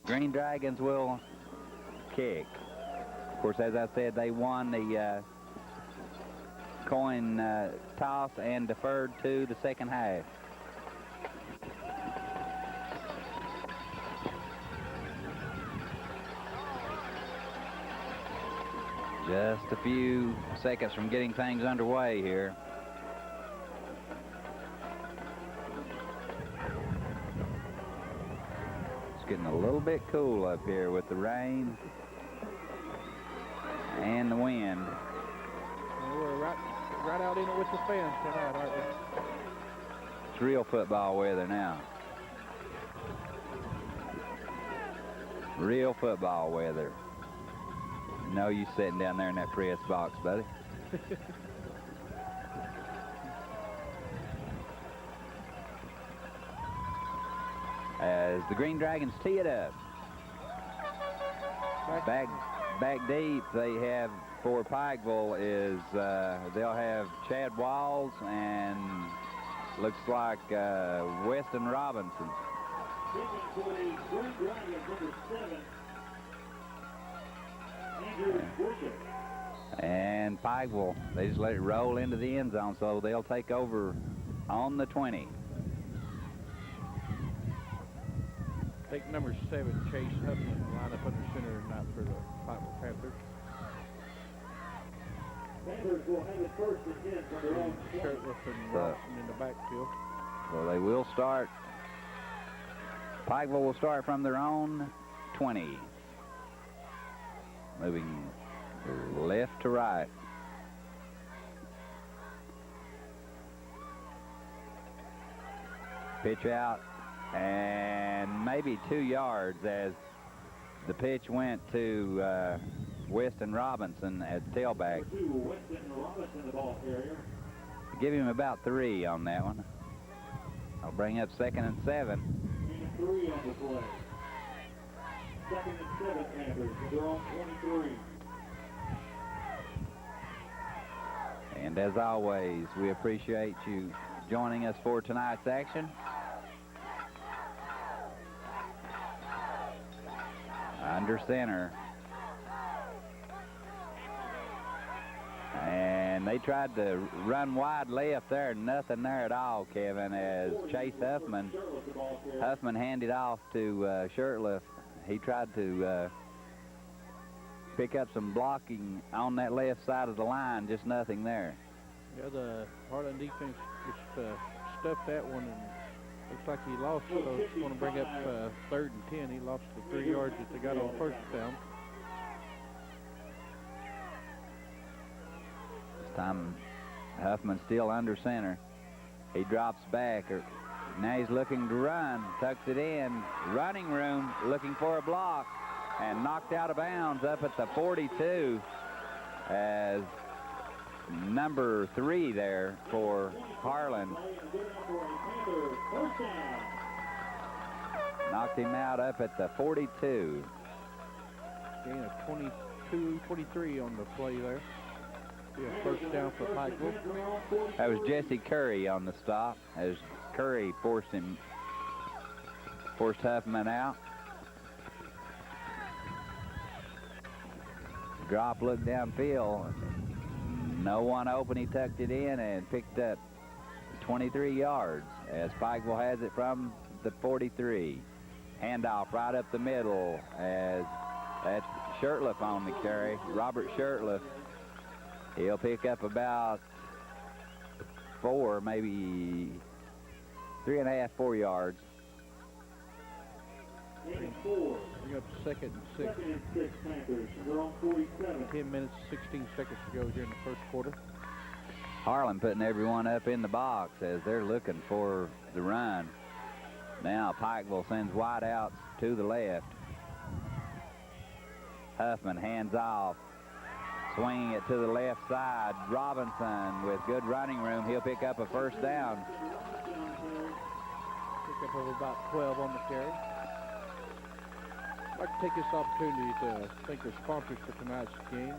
Green Dragons will kick. Of course, as I said, they won the coin toss and deferred to the second half. Just a few seconds from getting things underway here. It's getting a little bit cool up here with the rain and the wind. Well, we're right out in it with the fans tonight, aren't we? It's real football weather now. Real football weather. No, you sitting down there in that press box, buddy. As the Green Dragons tee it up. Back deep, they have for Pikeville is they'll have Chad Walls and looks like Weston Robinson. And Pikeville, they just let it roll into the end zone, so they'll take over on the 20. Take number 7, Chase Huffman, line up under center tonight for the Pikeville Panthers. Panthers will have it first and 10 from their own. Shirtliff and Robinson in the backfield. So they will start. Pikeville will start from their own 20. Moving left to right. Pitch out, and maybe 2 yards as the pitch went to Weston Robinson at tailback. Weston Robinson, the ball carrier. Give him about 3 on that one. I'll bring up 2nd and 7. 3 on the play. 2nd and 7 Panthers. They're on 23. And as always, we appreciate you joining us for tonight's action. Under center. And they tried to run wide left there, nothing there at all, Kevin, as Chase Huffman handed off to Shirtliff. He tried to pick up some blocking on that left side of the line, just nothing there. Yeah, the Harlan defense just stuffed that one, and looks like he lost, so it's going to bring up 3rd and 10. He lost the 3 yards that they got on first down. This time, Huffman still under center. He drops back. Now he's looking to run, tucks it in, running room, looking for a block, and knocked out of bounds up at the 42 as number 3 there for Harlan. Knocked him out up at the 42. Gain of 23 on the play there. Yeah, first down for Pikeville. That was Jesse Curry on the stop as Curry forced Huffman out. Drop, look downfield. No one open. He tucked it in and picked up 23 yards as Pikeville has it from the 43. Handoff right up the middle as that's Shirtliff on the carry. Robert Shirtliff. He'll pick up about 4, maybe 3.5, 4 yards. Bring up 2nd and 6. 2nd and 6 Panthers. They're on 47. 10 minutes, 16 seconds to go here in the first quarter. Harlan putting everyone up in the box as they're looking for the run. Now Pikeville sends wide outs to the left. Huffman hands off. Swinging it to the left side. Robinson with good running room. He'll pick up a first down. Pick up of about 12 on the carry. I'd like to take this opportunity to thank our sponsors for tonight's game.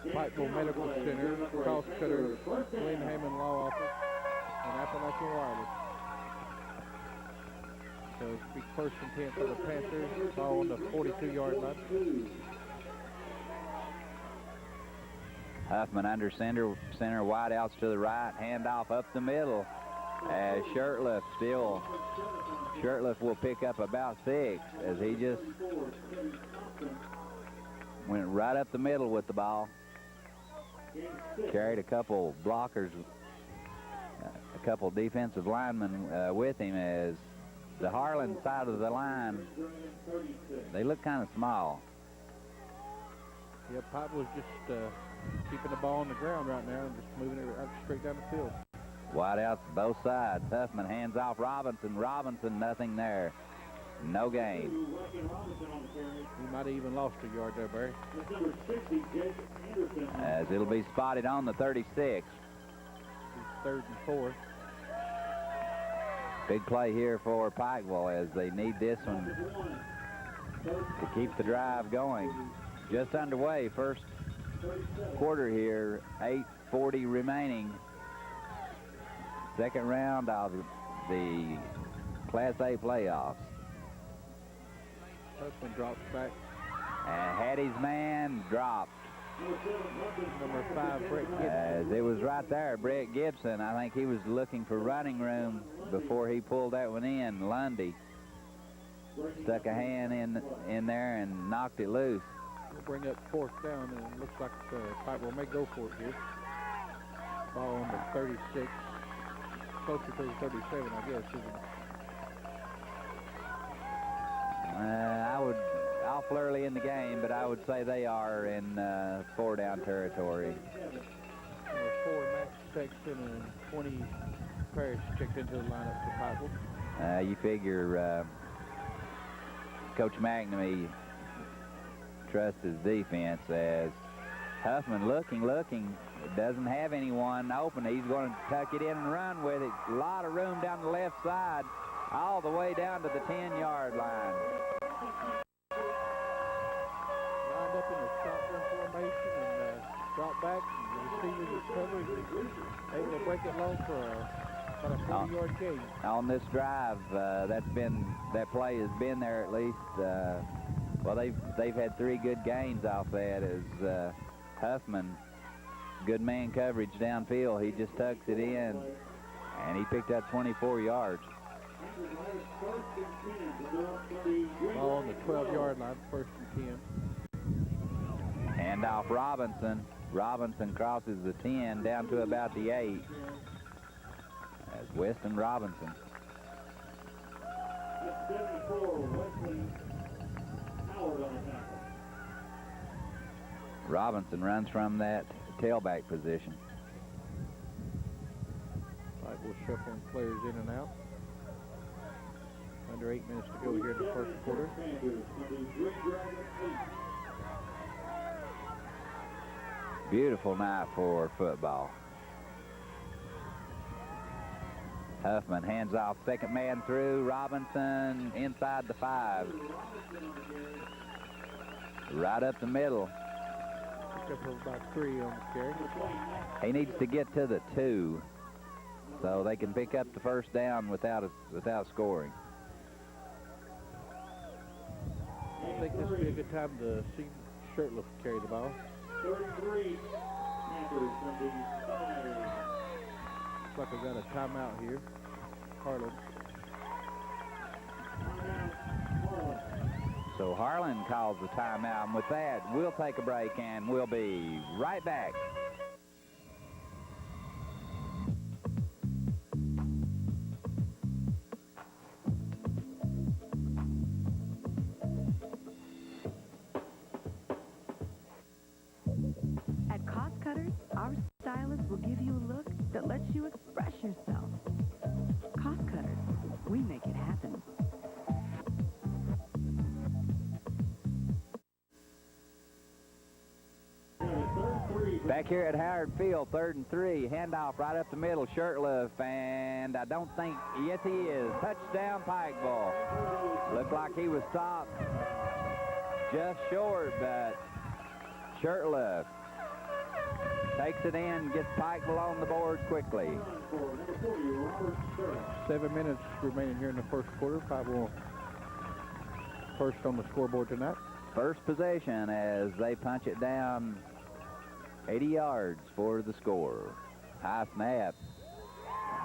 Pikeville Medical Center, Cost Cutter, Glenn Hammond Law Office, and Appalachian Wireless. So So it'll be 1st and 10 for the Panthers. Ball on the 42-yard line. Huffman under center, wide outs to the right, handoff up the middle. As Shurtleff will pick up about 6 as he just went right up the middle with the ball. Carried a couple blockers, a couple defensive linemen with him, as the Harlan side of the line, they look kind of small. Yeah, Pipe was just keeping the ball on the ground right now and just moving it out straight down the field. Wide outs both sides. Huffman hands off Robinson. Robinson, nothing there. No gain. He might have even lost a yard there, Barry. As it'll be spotted on the 36. It's 3rd and 4. Big play here for Pikeville as they need this one to keep the drive going. Just underway, first quarter here, 8:40 remaining. Second round of the Class A playoffs. Huffman drops back. And had his man dropped. Number 5, Brett Gibson. As it was right there, Brett Gibson. I think he was looking for running room before he pulled that one in. Lundy stuck a hand in there and knocked it loose. We'll bring up 4th down, and it looks like Pikeville may go for it here. Ball on the 36. Closer to the 37, I guess, isn't it? I'll early in the game, but I would say they are in 4-down territory. Number 4, Max Sexton, and 20 Parrish checked into the lineup for Pikeville. You figure Coach McNamee trusts his defense, as Huffman looking, doesn't have anyone open. He's going to tuck it in and run with it. A lot of room down the left side, all the way down to the 10-yard line. Lined up in the shotgun formation and drop back. The receiver is covered. Able to break it long for about a 40-yard gain. On this drive, that play has been there at least. Well, they've had 3 good gains off that, as Huffman, good man coverage downfield. He just tucks it in, and he picked up 24 yards. Ball on the 12-yard line, 1st and 10. Hand off Robinson. Robinson crosses the 10 down to about the 8. As Weston Robinson. Robinson runs from that tailback position. Pikeville shuffling players in and out. Under 8 minutes to go here in the 1st quarter. Beautiful night for football. Huffman hands off, second man through. Robinson inside the 5. Right up the middle. Pick up about 3 on the carry. He needs to get to the 2 so they can pick up the first down without scoring. I think this would be a good time to see Shurtleff carry the ball. 33 Panthers from the 5. Looks like I've got a timeout here. Harlan. So Harlan calls the timeout, and with that, we'll take a break, and we'll be right back. At Cost Cutters, our stylists will give you a look that lets you express yourself. Cost Cutters, we make it happen. Back here at Howard Field, 3rd and 3. Handoff right up the middle, Shurtleff, and I don't think, yes he is. Touchdown Pikeville. Looked like he was stopped just short, but Shurtleff takes it in, gets Pikeville on the board quickly. 7 minutes remaining here in the first quarter. Pikeville first on the scoreboard tonight. First possession as they punch it down 80 yards for the score. High snap.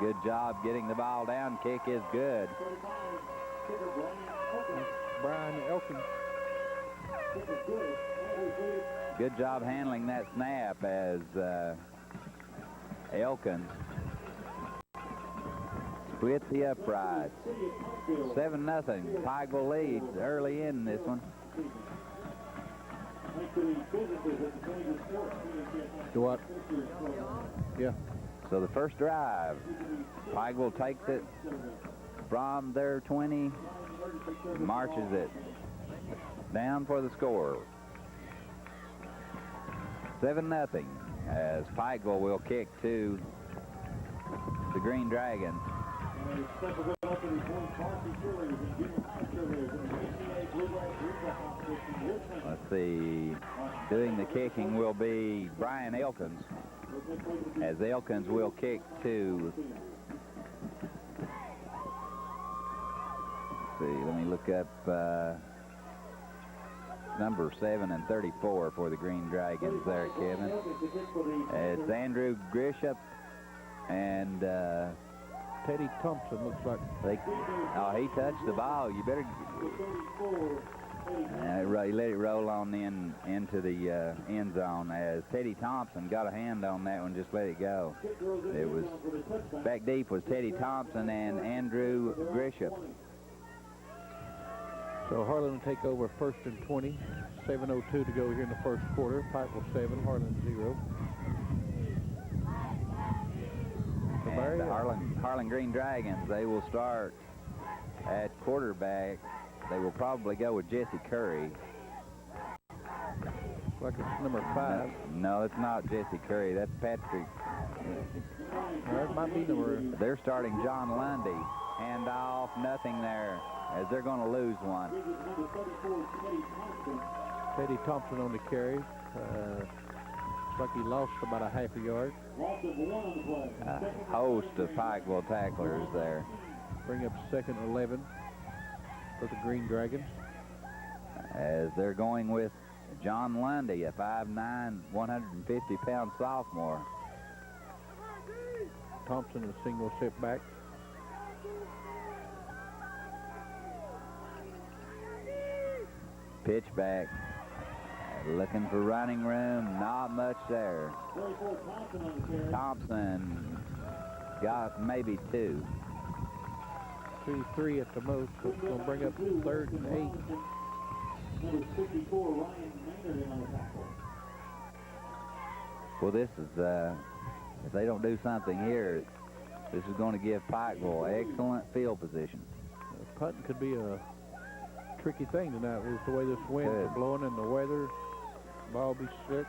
Good job getting the ball down. Kick is good. Brian Elkins. Good job handling that snap as Elkins split the uprights. 7-0. Pikeville leads early in this one. Do what? Yeah. So the first drive, Pikeville takes it from their 20, marches it down for the score. 7-0 as Pikeville will kick to the Green Dragons. Let's see, doing the kicking will be Brian Elkins, as Elkins will kick to, let's see, let me look up number 7 and 34 for the Green Dragons there, Kevin. It's Andrew Grisham and Teddy Thompson looks like. he touched the ball. You better. He let it roll on into the end zone as Teddy Thompson got a hand on that one, just let it go. It was back deep was Teddy Thompson and Andrew Grisham. So Harlan will take over first and 20. 7:02 to go here in the first quarter. Pikeville 7, Harlan 0. And the Harlan Green Dragons, they will start at quarterback. They will probably go with Jesse Curry. Like it's number 5. No, it's not Jesse Curry. That's Patrick. That might be number. They're starting John Lundy. Hand off, nothing there, as they're going to lose one. Teddy Thompson on the carry. Looks like he lost about a half a yard. A host of Pikeville tacklers there. Bring up 2nd and 11 for the Green Dragons. As they're going with John Lundy, a 5'9", 150-pound sophomore. Thompson a single step back. Pitch back. Looking for running room, not much there. Thompson got maybe 2. 2-3 at the most, so it's going to bring up 3rd and 8. Well, this is, if they don't do something here, this is going to give Pikeville excellent field position. Punting could be a tricky thing tonight with the way this wind is blowing and the weather. Ball be slick.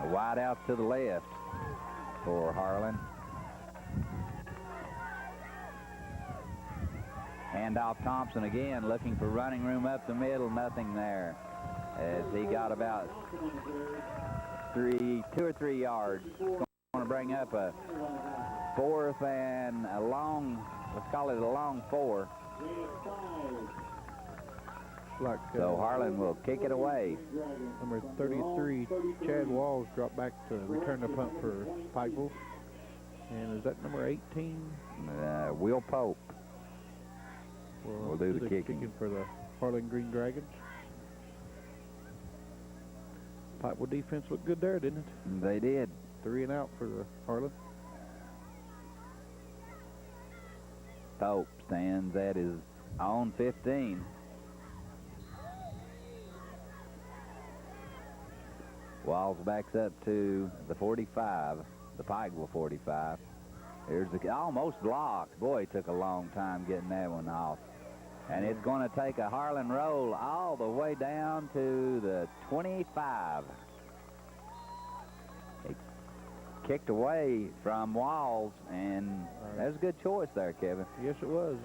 A wide out to the left for Harlan. Handoff Thompson again, looking for running room up the middle. Nothing there, as he got about 2 or 3 yards. Going to bring up a 4th and a long. Let's call it a long 4. Like, so Harlan will kick it away. Number 33, Chad Walls, dropped back to return the punt for Pikeville. And is that number 18? Will Pope will do the kicking for the Harlan Green Dragons. Pikeville defense looked good there, didn't it? They did. 3 and out for the Harlan. Pope stands at his own 15. Walls backs up to the 45, the Pikeville 45. Here's the almost blocked. Boy, it took a long time getting that one off. And it's going to take a Harlan roll all the way down to the 25. He kicked away from Walls, and that was a good choice there, Kevin. Yes, it was.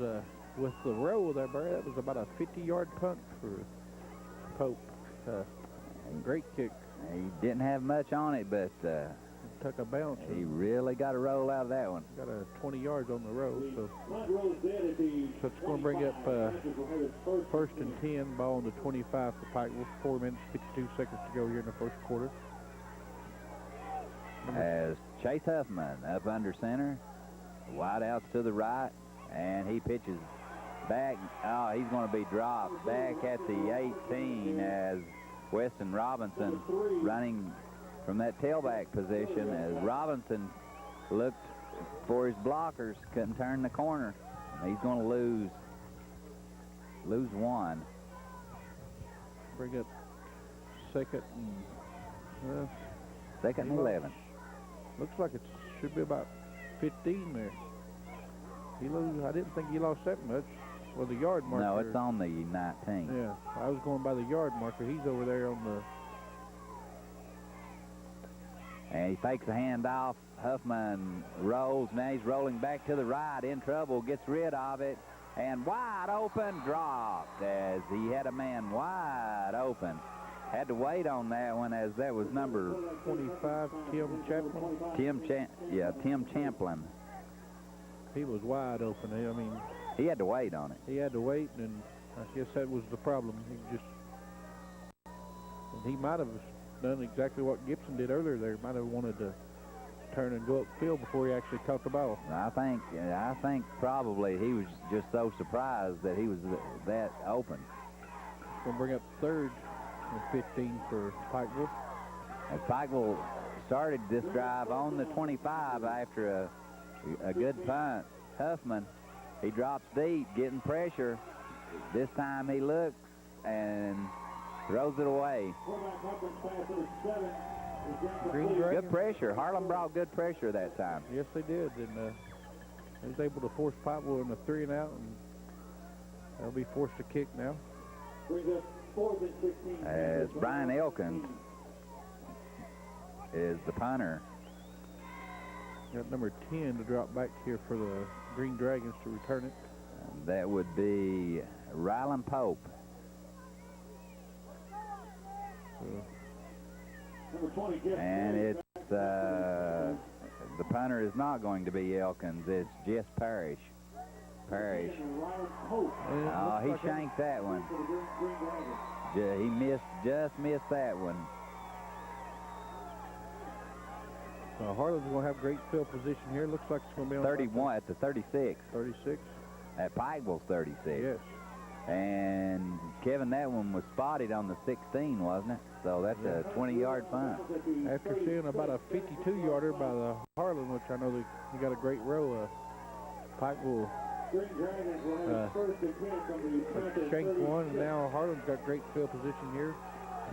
With the roll there, Barry, that was about a 50-yard punt for Pope. Great kick. He didn't have much on it, but took a bounce. He really got a roll out of that one. Got a 20 yards on the road, so Punt roll is dead at the it's going to bring up 25. Will have its first and 10, ball on the 25 for Pikeville. 4 minutes, 52 seconds to go here in the first quarter. As Chase Huffman up under center, wide outs to the right, and he pitches back. Oh, he's going to be dropped back at the 18 as Weston Robinson running from that tailback position as Robinson looked for his blockers, couldn't turn the corner. He's going to lose one. Bring up second and Second and 11. looks like it should be about 15 there. I didn't think he lost that much. Well, the yard marker. No, it's on the 19. Yeah, I was going by the yard marker. He's over there on the. And he fakes a handoff. Huffman rolls. Now he's rolling back to the right. In trouble. Gets rid of it. And wide open. Dropped as he had a man wide open. Had to wait on that one as that was number 25, Tim Chaplin. Tim Champlin. He was wide open. I mean, He had to wait on it. he had to wait, and I guess that was the problem. He might have done exactly what Gibson did earlier there. Might have wanted to turn and go upfield before he actually caught the ball. I think probably he was just so surprised that he was that open. Going to bring up third and 15 for Pikeville. And Pikeville started this drive on the 25 after a good punt. Huffman, he drops deep, getting pressure. This time he looks and throws it away. Green Dragon. Good pressure. Harlan brought good pressure that time. Yes, they did, and he was able to force Pikeville in a 3 and out, and they'll be forced to kick now. As Brian Elkins is the punter. Got number 10 to drop back here for the Green Dragons to return it. And that would be Rylan Pope. And it's the punter is not going to be Elkins. It's Jess Parrish. Oh, he shanked that one. He just missed that one. Harlan's going to have great field position here. Looks like it's going to be on 31 at the 36. 36. At Pikeville's 36. Yes. And Kevin, that one was spotted on the 16, wasn't it? So that's a 20-yard punt. After seeing about a 52-yarder by the Harlan, which I know that he got a great row, Pikeville shanked one, and now Harlan's got great field position here.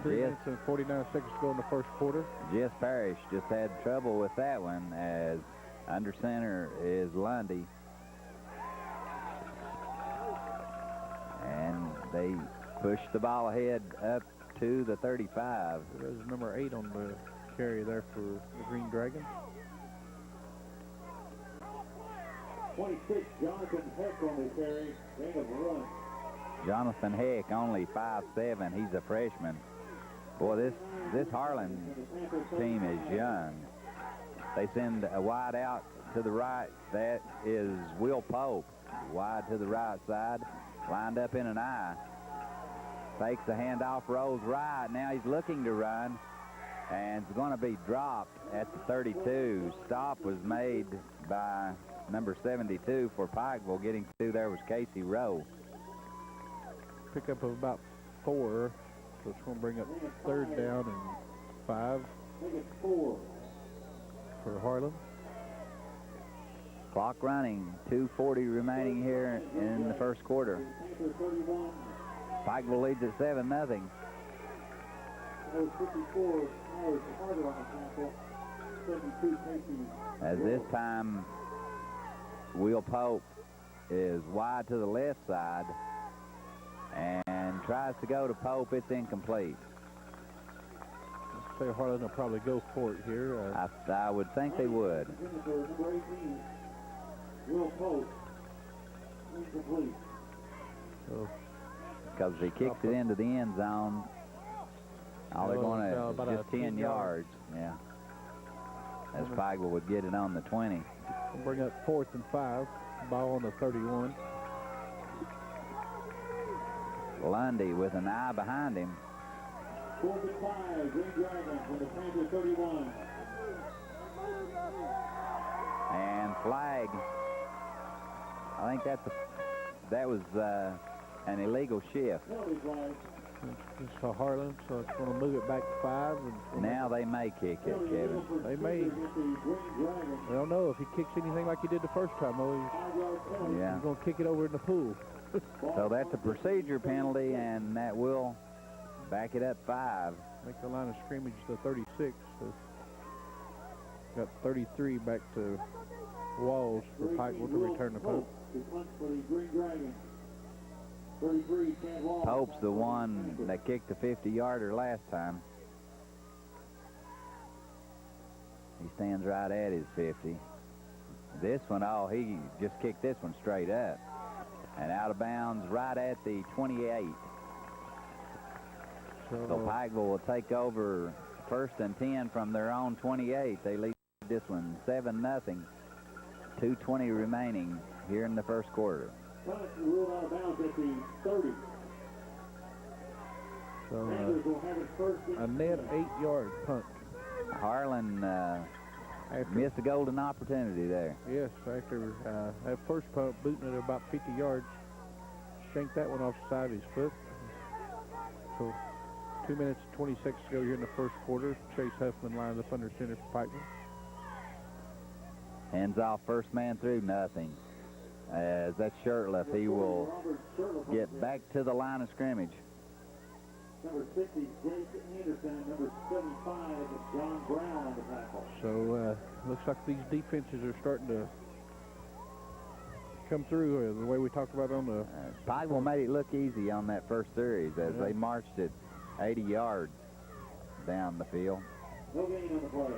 3 minutes and 49 seconds to go in the first quarter. Jess Parrish just had trouble with that one as under center is Lundy. And they push the ball ahead up to the 35. There's number 8 on the carry there for the Green Dragons. 26, Jonathan Heck on the carry. Gain of run. Jonathan Heck, only 5'7". He's a freshman. Boy, this Harlan team is young. They send a wide out to the right. That is Will Pope. Wide to the right side. Lined up in an I. Fakes the handoff, rolls right. Now he's looking to run. And it's going to be dropped at the 32. Stop was made by number 72 for Pikeville. Getting through there was Casey Rowe. Pickup of about 4. So it's going to bring up third down and 5 for Harlan. Clock running, 2:40 remaining here in the first quarter. Pikeville leads at 7-0. As this time, Will Pope is wide to the left side and tries to go to Pope. It's incomplete. I'd say Harlan will probably go for it here. I would think they would. Will Pope, incomplete. So because if he kicks it into the end zone, all they're going to about just 10 yards. Yeah. as Pikeville would get it on the 20. We'll bring up 4th and 5. Ball on the 31. Lundy with an eye behind him. 4th and 5, Green Dragon from the Panther 31. And flag. I think that was an illegal shift. Penalty flag. It's a Harlan, so it's going to move it back to 5. And Now they may kick it, Kevin. they may. I don't know if he kicks anything like he did the first time, though. Yeah. He's going to kick it over in the pool. So that's a procedure penalty, and that will back it up 5. Make the line of scrimmage to 36. So got 33 back to Walls for Pikeville to return the punt. Pope's the one that kicked the 50-yarder last time. He stands right at his 50. This one, he just kicked this one straight up. And out of bounds right at the 28. So Pikeville will take over 1st and 10 from their own 28. They lead this one 7-0. 2:20 remaining here in the first quarter. Ruled out of bounds at the 30. So a net 8-yard punt. Harlan missed a golden opportunity there. Yes, after that first punt, booting it about 50 yards, shanked that one off the side of his foot. So 2 minutes, 20 seconds to go here in the first quarter. Chase Huffman lines up under center for Pikeville. Hands off, first man through, nothing. As that's Shirtliff, he will get back to the line of scrimmage. Number 60, Jake Anderson. Number 75 is John Brown on the tackle. So looks like these defenses are starting to come through the way we talked about on the... Pikeville made it look easy on that first series as they marched it 80 yards down the field. No gain on the play.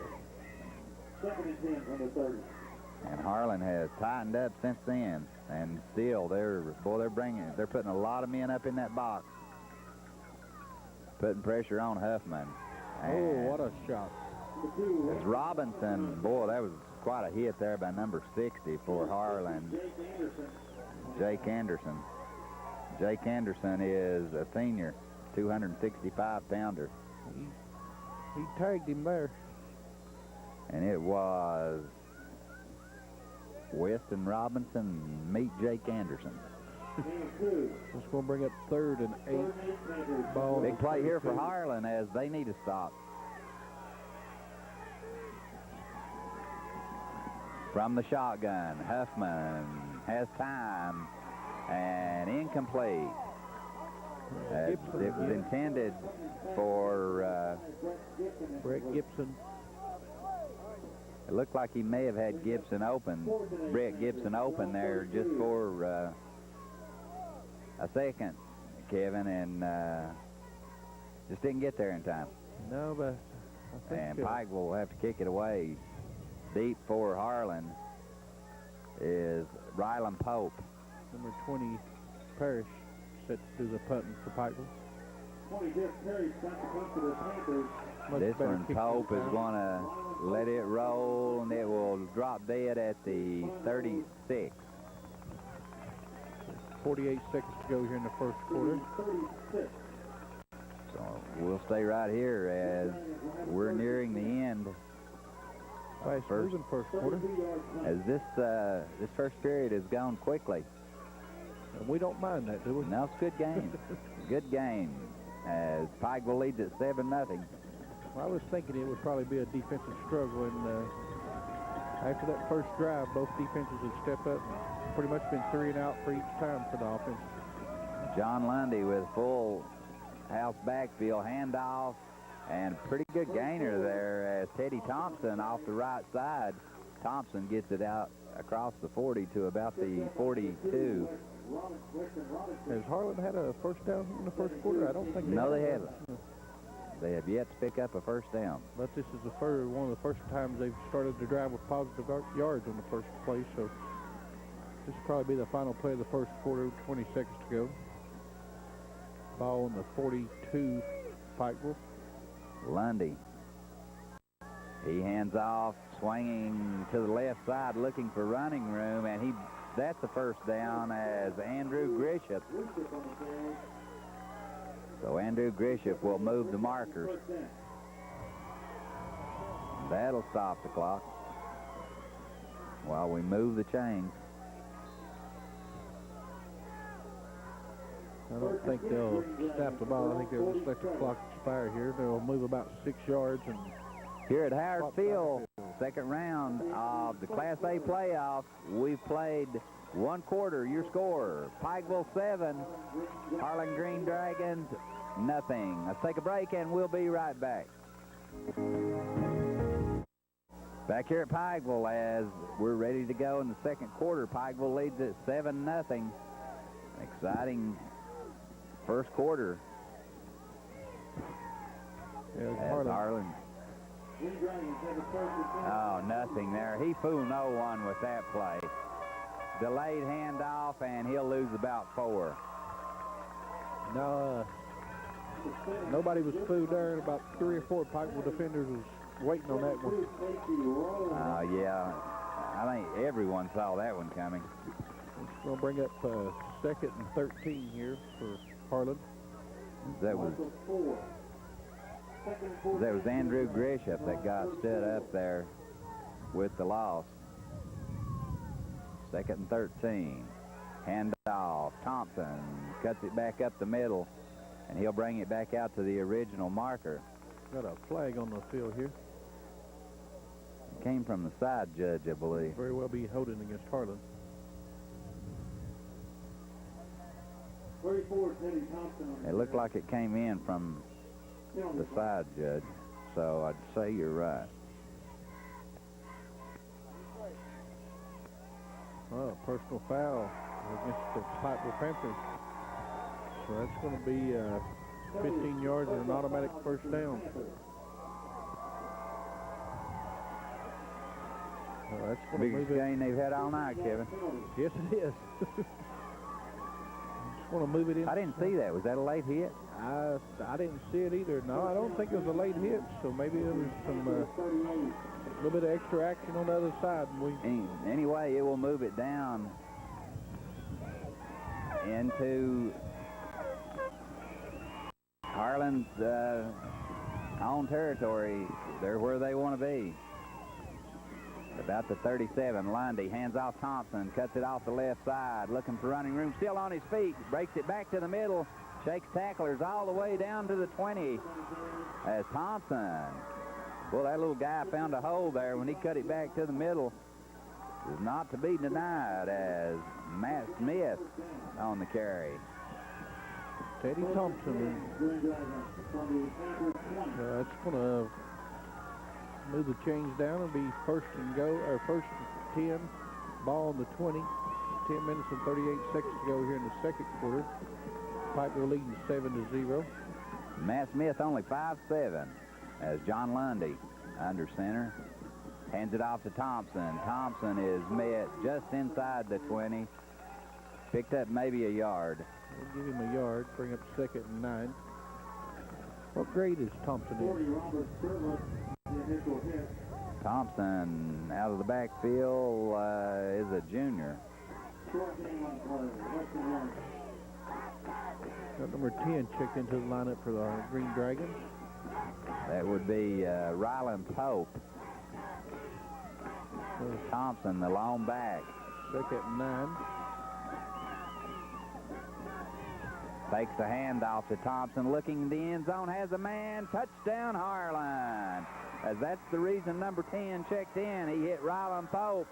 2nd and 10 from the 30. And Harlan has tightened up since then, and still they're putting a lot of men up in that box, putting pressure on Huffman. Oh, what a shot! As Robinson, boy, that was quite a hit there by number 60 for Harlan. Jake Anderson. Jake Anderson is a senior, 265-pounder. He tagged him there. And it was Weston Robinson meet Jake Anderson. It's going to bring up 3rd and 8. Ball. Big play here for Harlan as they need a stop. From the shotgun, Huffman has time and incomplete. As it was intended for Brett Gibson. It looked like he may have had Brett Gibson open there just for a second, Kevin, and just didn't get there in time. No, but I think... And Pikeville will have to kick it away. Deep for Harlan is Rylan Pope. Number 20, Parrish, set to do the punting for Pikeville. 25th Parrish got the punt for the Panthers. This one, Pope is going to let it roll, and it will drop dead at the 36. 48 seconds to go here in the first quarter. So we'll stay right here as we're nearing the end. Fast-moving first quarter. As this first period has gone quickly. And we don't mind that, do we? No, it's a good game. Good game. As Pikeville leads at 7-0. Well, I was thinking it would probably be a defensive struggle, and after that first drive, both defenses had stepped up and pretty much been 3 and out for each time for the offense. John Lundy with full house backfield handoff, and pretty good gainer there as Teddy Thompson off the right side. Thompson gets it out across the 40 to about the 42. Has Harlan had a first down in the first quarter? I don't think No, they haven't. They have yet to pick up a first down. But this is one of the first times they've started to drive with positive yards on the first play, so this will probably be the final play of the first quarter, 20 seconds to go. Ball on the 42, Pikeville. Lundy He hands off, swinging to the left side, looking for running room, and that's the first down as Andrew Grisham. So Andrew Grisham will move the markers. That'll stop the clock while we move the chains. I don't think they'll snap the ball. I think they'll just let the clock expire here. They'll move about 6 yards. And here at Howard Field, second round of the Class A playoffs, we've played one quarter. Your score, Pikeville 7, Harlan Green Dragons, nothing. Let's take a break, and we'll be right back. Back here at Pikeville as we're ready to go in the second quarter. Pikeville leads at 7-0. Exciting first quarter. Yeah, Harlan. Oh, nothing there. He fooled no one with that play. Delayed handoff, and he'll lose about 4. No, nobody was fooled there. About 3 or 4 Pikeville defenders was waiting on that one. Yeah, I think everyone saw that one coming. We'll bring up 2nd and 13 here for Harlan. That was Andrew Grisham that got stood up there with the loss. 2nd and 13. Handoff. Thompson cuts it back up the middle, and he'll bring it back out to the original marker. Got a flag on the field here. It came from the side judge, I believe. Very well be holding against Harlan. 34 Teddy Thompson. It looked like it came in from the side judge, so I'd say you're right. Oh, personal foul against the Pikeville Panthers. So that's going to be 15 yards and an automatic first down. That's going to Biggest gain they've had all night, Kevin. Yes, it is. Just want to move it in. I didn't see that. Was that a late hit? I didn't see it either. No, I don't think it was a late hit. So maybe there was some a little bit of extra action on the other side. And anyway, it will move it down into Harlan's own territory. They're where they want to be. About the 37, Lundy hands off Thompson, cuts it off the left side, looking for running room, still on his feet, breaks it back to the middle, shakes tacklers all the way down to the 20 as Thompson. Well, that little guy found a hole there when he cut it back to the middle. Is not to be denied as Matt Smith on the carry. Teddy Thompson. That's going to move the chains down and be first and 10, ball on the 20. 10 minutes and 38 seconds to go here in the second quarter. Pikeville leading 7-0. Matt Smith only 5'7", as John Lundy under center. Hands it off to Thompson. Thompson is met just inside the 20. Picked up maybe a yard. We'll give him a yard, bring up 2nd and 9. What grade is Thompson in? Thompson out of the backfield is a junior. Got number 10 checked into the lineup for the Green Dragons. That would be Rylan Pope. Thompson, the lone back. 2nd and 9. Fakes the handoff to Thompson, looking in the end zone, has a man, touchdown Harlan. As that's the reason number 10 checked in. He hit Rylan Pope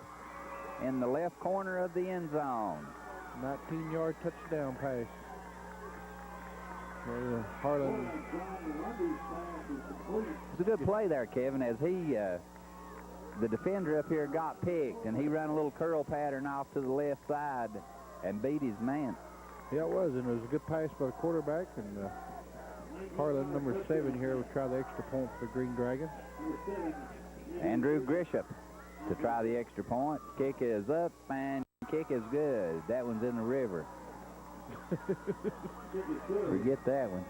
in the left corner of the end zone. 19-yard touchdown pass. Harlan. It's a good play there, Kevin, as the defender up here got picked, and he ran a little curl pattern off to the left side and beat his man. Yeah, it was, and it was a good pass by the quarterback, and Harlan, number 7 here, will try the extra point for the Green Dragons. Andrew Grisham to try the extra point. Kick is up, and kick is good. That one's in the river. Forget that one.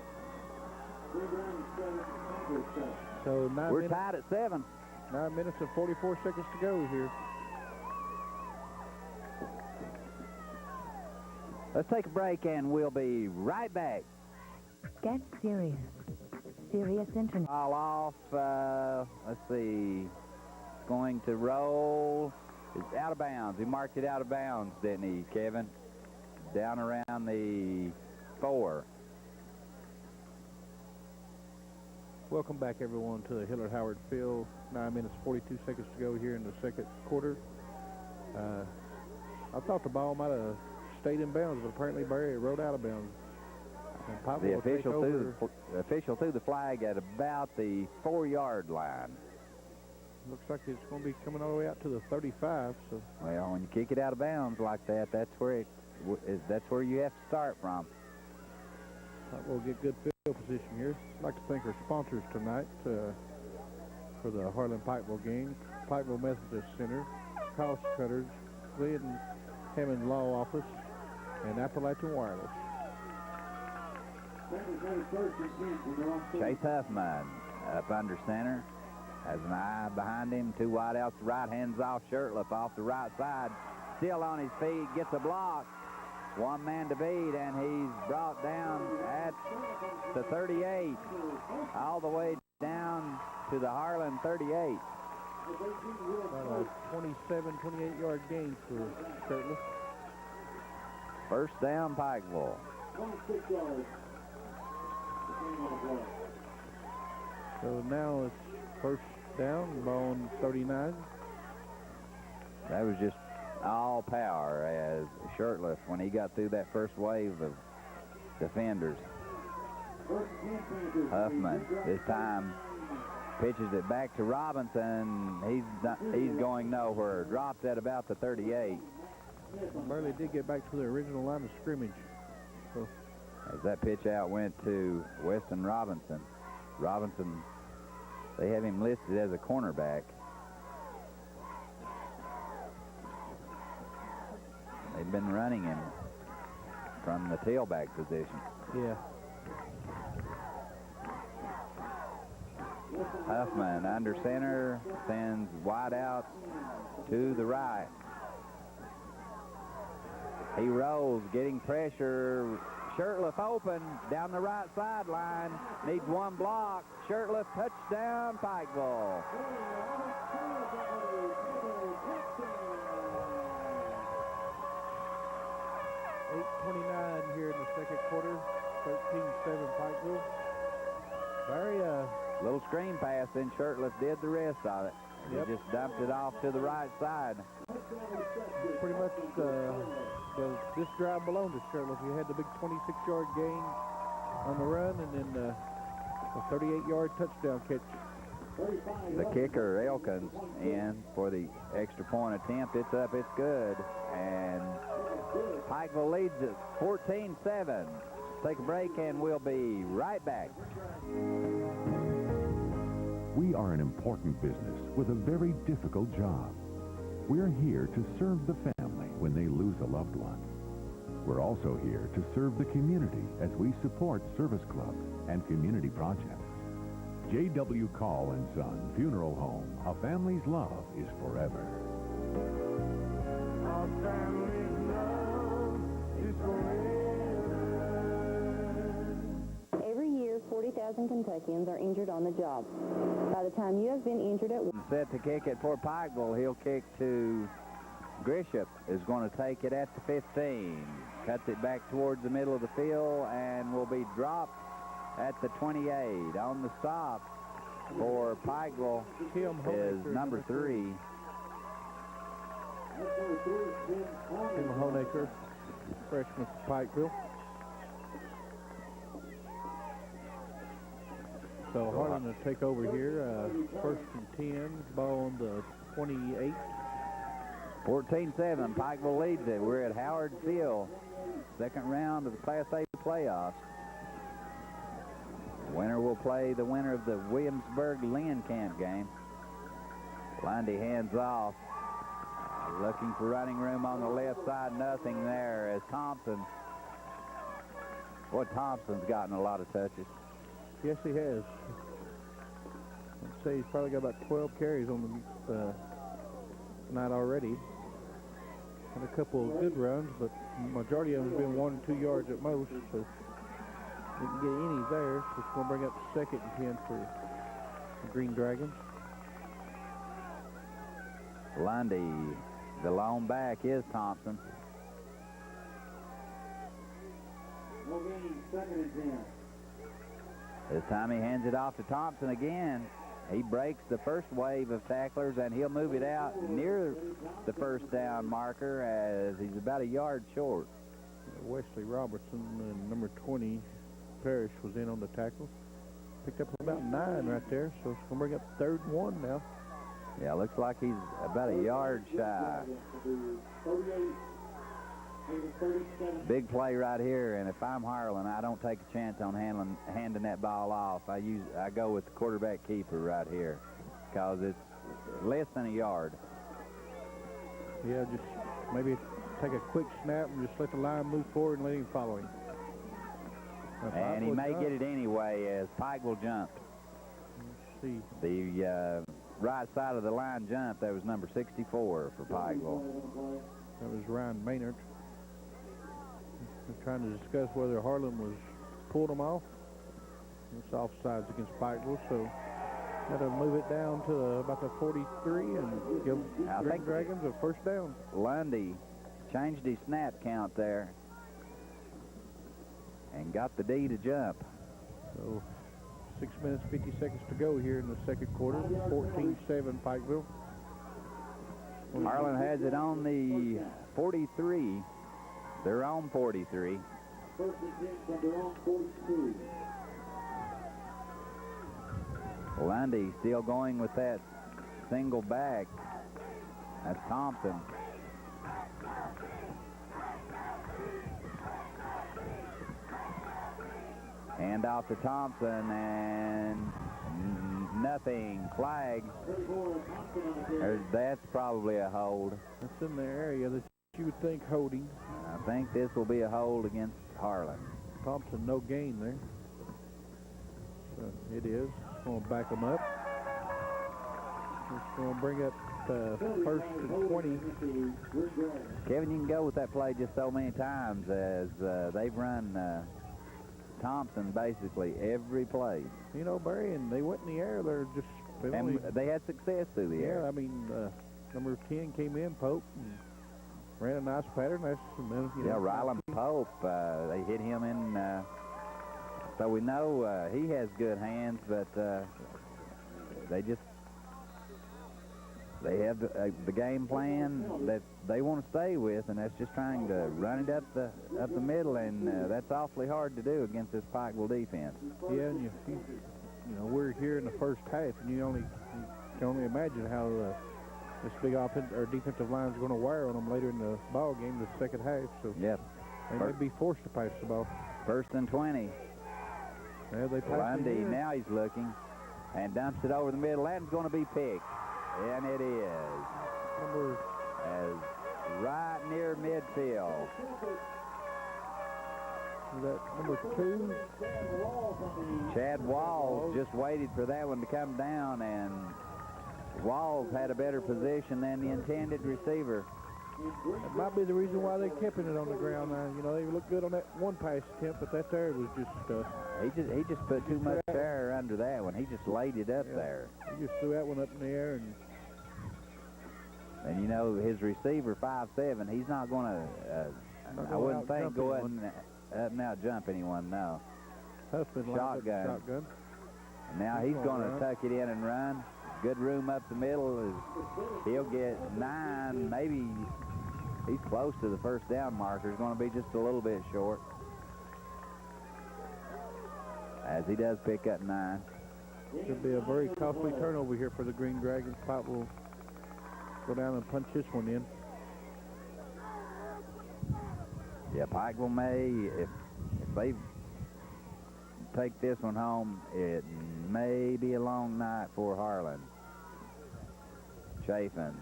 So we're tied at 7. 9 minutes and 44 seconds to go here. Let's take a break, and we'll be right back. Get serious. Serious Internet. All off. Let's see. It's going to roll. It's out of bounds. He marked it out of bounds, didn't he, Kevin? Down around the 4. Welcome back, everyone, to the Hillard Howard Field. 9 minutes, 42 seconds to go here in the second quarter. I thought the ball might have stayed in bounds, but apparently Barry rode out of bounds. And Pikeville The will take official threw the flag at about the 4-yard line. Looks like it's going to be coming all the way out to the 35. So, Well, when you kick it out of bounds like that, that's where you have to start from. we'll get good field position here. I'd like to thank our sponsors tonight for the Harlan Pikeville game. Pikeville Methodist Center, Cost Cutters, Lee and Hammond Law Office, and Appalachian Wireless. Chase Huffman up under center. Has an eye behind him. 2 wide outs to right. Hands off Shirtliff off the right side. Still on his feet. Gets a block. 1 man to beat, and he's brought down at the 38. All the way down to the Harlan 38. About a 27, 28-yard gain for Shirtliff. First down, Pikeville. 26 yards. So now it's first down, ball on 39. That was just all power as Shirtliff when he got through that first wave of defenders. Huffman this time pitches it back to Robinson. He's going nowhere. Drops at about the 38. Barely did get back to the original line of scrimmage. So As that pitch out went to Weston Robinson. Robinson, they have him listed as a cornerback. They've been running him from the tailback position. yeah. Huffman under center, sends wide out to the right. He rolls, getting pressure. Shirtliff open down the right sideline. Needs 1 block. Shirtliff touchdown, Pikeville. .8:29 here in the second quarter. 13-7 Pikeville. Very Little screen pass, then Shirtliff did the rest of it. Yep. He just dumped it off to the right side. pretty much this drive belonged to Shirtliff. He had the big 26-yard gain on the run, and then a 38-yard touchdown catch. The kicker, Elkins, in for the extra point attempt. It's up, it's good. And Pikeville leads it 14-7. Take a break, and we'll be right back. We are an important business with a very difficult job. We're here to serve the family when they lose a loved one. We're also here to serve the community as we support service clubs and community projects. J.W. Call and Son Funeral Home. A family's love is forever. Our family's love is forever. Every year, 40,000 Kentuckians are injured on the job. By the time you have been injured at work, Set to kick it for Pikeville. He'll kick to Grisham. Is going to take it at the 15. Cuts it back towards the middle of the field and will be dropped at the 28. On the stop for Pikeville is number 3. Tim Honecker, freshman for Pikeville. So Harlan will take over here. First and 10, ball on the 28. 14-7. Pikeville leads it. We're at Howard Field. Second round of the Class A playoffs. Winner will play the winner of the Williamsburg-Lynn-Camp game. Lundy hands off. Looking for running room on the left side. Nothing there as Thompson. Boy, Thompson's gotten a lot of touches. Yes, he has. I'd say he's probably got about 12 carries on the night already. Had a couple of good runs, but the majority of them has been 1 or 2 yards at most, so didn't get any there. So it's going to bring up 2nd and 10 for the Green Dragons. Lundy, the lone back is Thompson. No gain, 2nd and 10. This time he hands it off to Thompson again. He breaks the first wave of tacklers, and he'll move it out near the first down marker as he's about a yard short. Wesley Robertson and number 20, Parrish, was in on the tackle. Picked up about 9 right there, so it's going to bring up 3rd and 1 now. Yeah, looks like he's about a yard shy. Big play right here, and if I'm Harlan, I don't take a chance on handing that ball off. I go with the quarterback keeper right here because it's less than a yard. Yeah, just maybe take a quick snap and just let the line move forward and let him follow him. And he may get it anyway as Pikeville jumped. Let's see. The right side of the line jump, that was number 64 for Pikeville. That was Ryan Maynard. They're trying to discuss whether Harlan was pulling them off. It's offsides against Pikeville, so got to move it down to about the 43 and give Green Dragons a first down. Lundy changed his snap count there and got the D to jump. So 6 minutes, 50 seconds to go here in the 2nd quarter. 14-7 Pikeville. Harlan has it on the 43. They're on 43. 1st and 10 from their own 42. Lundy still going with that single back. That's Thompson. Hand off to Thompson, and nothing. Flag. That's probably a hold. That's in the area that you would think holding. I think this will be a hold against Harlan. Thompson, no gain there. So it is. It's going to back them up. It's going to bring up 1st and 20. Kevin, you can go with that play just so many times as they've run Thompson basically every play. You know, Barry, and they went in the air. They're just... And they had success through the air. Yeah, I mean, number 10 came in, Pope, and ran a nice pattern. That's, Rylan Pope, they hit him in, so we know he has good hands, but they have the game plan that they want to stay with, and that's just trying to run it up the middle, and that's awfully hard to do against this Pikeville defense. Yeah, and you know, we're here in the first half, and you can only imagine how this big defensive line is going to wire on them later in the ball game, the 2nd half. So yep, they may be forced to pass the ball. 1st and 20. Yeah, they pass Lundy, it here. now he's looking and dumps it over the middle. That's going to be picked, and it is. As right near midfield. Is that number 2? Chad Walls just waited for that one to come down, and Walls had a better position than the intended receiver. That might be the reason why they kept it on the ground. You know, they looked good on that one pass attempt, but that there was just... he just put too much air under that one. He just laid it up there. He just threw that one up in the air. And you know, his receiver, 5'7", he's not going to... I wouldn't think go up and out jump anyone, no. Shotgun. And now he's going to tuck it in and run. Good room up the middle. He'll get 9, maybe. He's close to the first down marker. He's going to be just a little bit short. As he does pick up 9. Could be a very costly turnover here for the Green Dragons. Pop will go down and punch this one in. Yeah, Pikeville may, if they take this one home, it may be a long night for Harlan. Chafin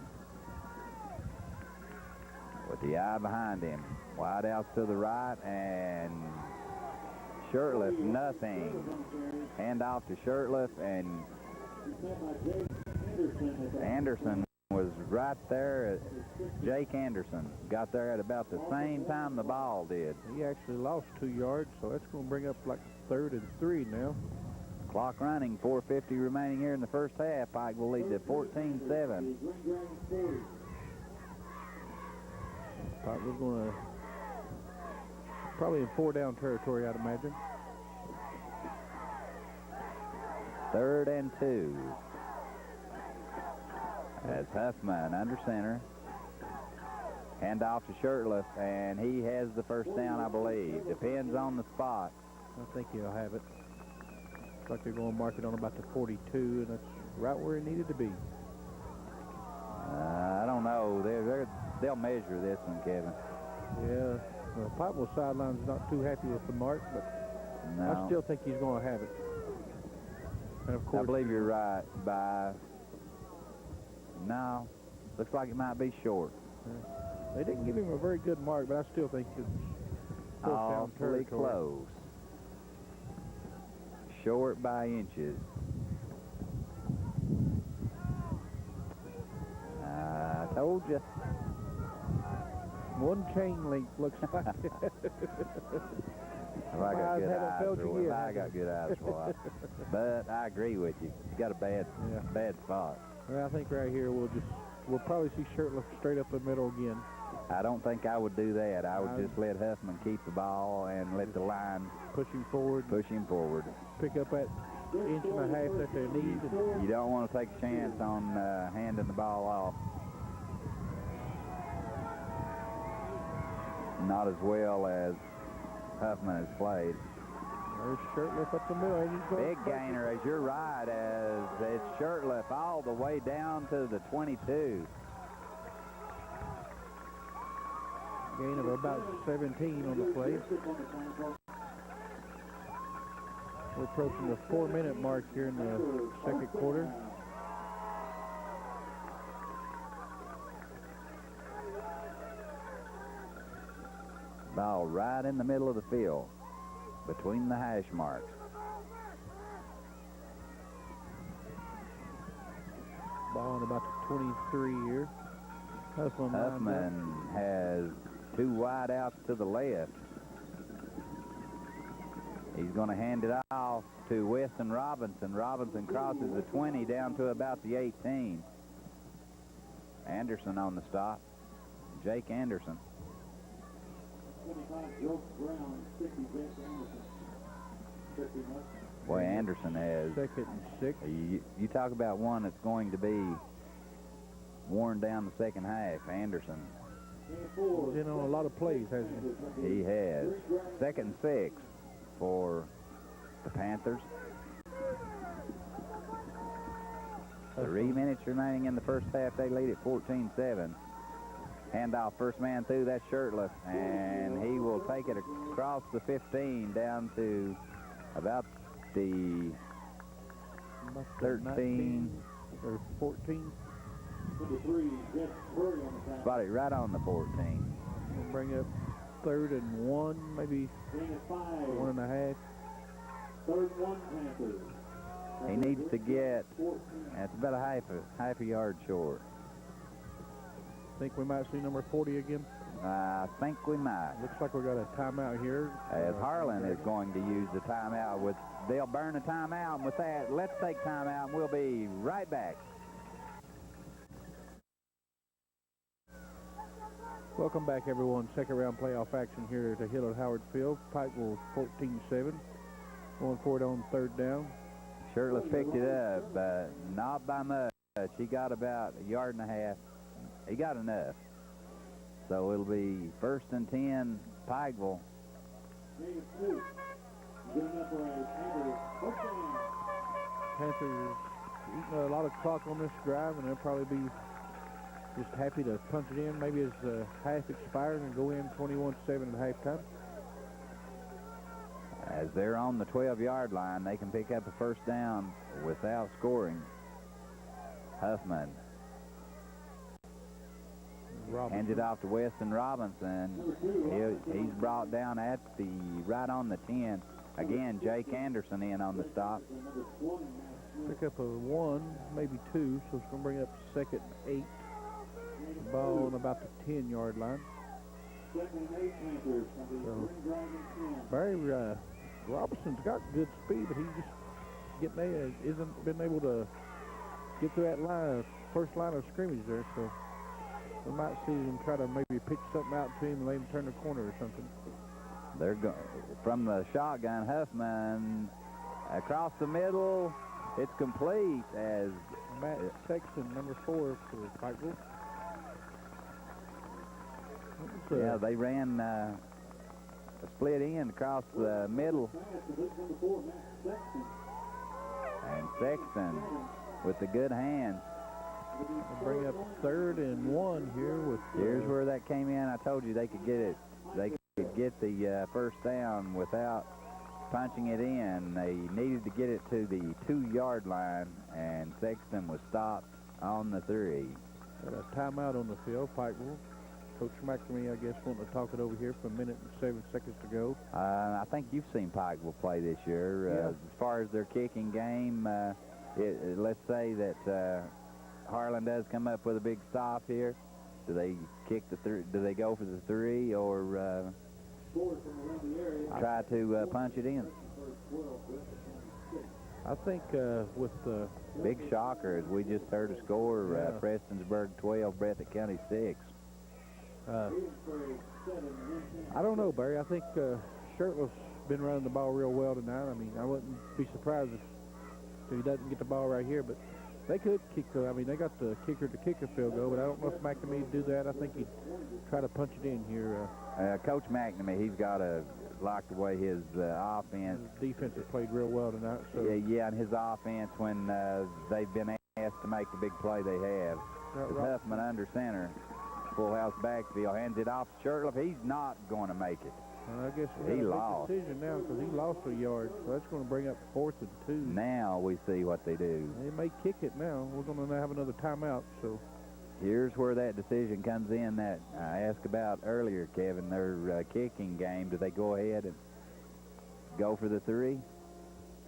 with the eye behind him. Wide out to the right, and Shirtliff, nothing. Hand off to Shirtliff, and Anderson was right there. Jake Anderson got there at about the same time the ball did. He actually lost 2 yards, so that's going to bring up like 3rd and 3 now. Clock running, 4:50 remaining here in the first half. Pikeville leads at 14-7. Pikeville's going to probably in 4-down territory, I'd imagine. 3rd and 2. As Huffman under center. Hand off to Shirtliff, and he has the first down, I believe. Depends on the spot. I think he'll have it. Looks like they're going to mark it on about the 42, and that's right where it needed to be. I don't know. They'll measure this one, Kevin. Yeah, the Pikeville sideline's not too happy with the mark, but No. I still think he's going to have it. And of course, I believe you're right. No, looks like it might be short. they didn't give him a very good mark, but I still think it's fourth down Awfully territory. close. Short by inches. I told you. One chain link looks like it. If I got Eyes good haven't eyes failed for you it. yet, I have got they? good eyes for it. But I agree with you. You got a bad spot. Well, I think right here we'll probably see Shirtliff straight up the middle again. I don't think I would do that. I would just let Huffman keep the ball and let the line Push him forward. push him forward. Pick up that inch and a half that they need. You don't want to take a chance on handing the ball off. Not as well as Huffman has played. There's Shirtliff up the middle. And he's going Big gainer, as you're right, as it's Shirtliff all the way down to the 22. Gain of about 17 on the play. We're approaching the 4-minute mark here in the second quarter. Ball right in the middle of the field, between the hash marks. Ball on about the 23 here. Huffman has 2 wide outs to the left. He's going to hand it off to Weston Robinson. Robinson crosses the 20 down to about the 18. Anderson on the stop. Jake Anderson. 25, Joe Brown, 60, Jake Anderson. 51. Boy, Anderson has... Second and 6. You talk about one that's going to be worn down the second half. Anderson. He's in on a lot of plays, hasn't he? He has. 2nd and 6 for the Panthers. 3 minutes remaining in the first half. They lead at 14-7. Handoff, first man through, that's Shirtliff, and he will take it across the 15 down to about the 13 or 14. Spot it right on the 14. We'll bring up 3rd and 1, maybe 1.5. 3rd and 1, Panthers. He needs to get, that's about a half a yard short. Think we might see number 40 again? I think we might. Looks like we got a timeout here. As Harlan is going to use the timeout. They'll burn a timeout, and with that, let's take timeout, and we'll be right back. Welcome back, everyone. Second round playoff action here at Hill at Howard Field. Pikeville 14-7. Going for it on 3rd down. Shirtliff picked it up, but not by much. He got about a yard and a half. He got enough. So it'll be 1st and 10, Pikeville. Panthers eating a lot of clock on this drive, and they'll probably be just happy to punch it in. Maybe as half expires and go in 21-7 at halftime. As they're on the 12-yard line, they can pick up a first down without scoring. Huffman hands it off to Weston Robinson. He's brought down at right on the 10. Again, Jake Anderson in on the stop. Pick up a 1, maybe 2, so it's going to bring up second and 8. The ball on about the 10-yard line. Second and 8 Panthers from the So, Green Dragon 10. Barry Robinson's got good speed, but he just isn't been able to get through that first line of scrimmage there. So we might see him try to maybe pitch something out to him and let him turn the corner or something. They're going from the shotgun. Huffman across the middle. It's complete as Matt Sexton, number 4 for Pikeville. yeah, they ran a split end across the middle. And Sexton with the good hands. We'll bring up 3rd and 1 here with. Here's where that came in. I told you they could get it. They could get the first down without punching it in. They needed to get it to the 2-yard line, and Sexton was stopped on the 3. Got a timeout on the field, Pikeville. Coach McNamee, I guess, wanting to talk it over here for a minute and 7 seconds to go. I think you've seen Pikeville play this year. Yeah. As far as their kicking game, let's say that Harlan does come up with a big stop here. Do they kick the do they go for the 3 or try to punch it in? I think with the big shocker, as we just heard a score, Yeah. Prestonsburg 12, Breathitt County 6. I don't know, Barry. I think Shirtless been running the ball real well tonight. I mean, I wouldn't be surprised if he doesn't get the ball right here, but they could kick. I mean, they got the kicker to kick a field goal, but I don't know if McNamee would do that. I think he'd try to punch it in here. Coach McNamee, he's got to like the way his offense. His defense has played real well tonight. So. Yeah, and his offense when they've been asked to make the big play they have. Huffman under center. Full house backfield, hands it off to Shirtliff. He's not going to make it. I guess he lost. Decision now because he lost a yard, so that's going to bring up 4th and 2. Now we see what they do. They may kick it now. We're going to have another timeout. So here's where that decision comes in that I asked about earlier, Kevin. Their kicking game. Do they go ahead and go for the 3?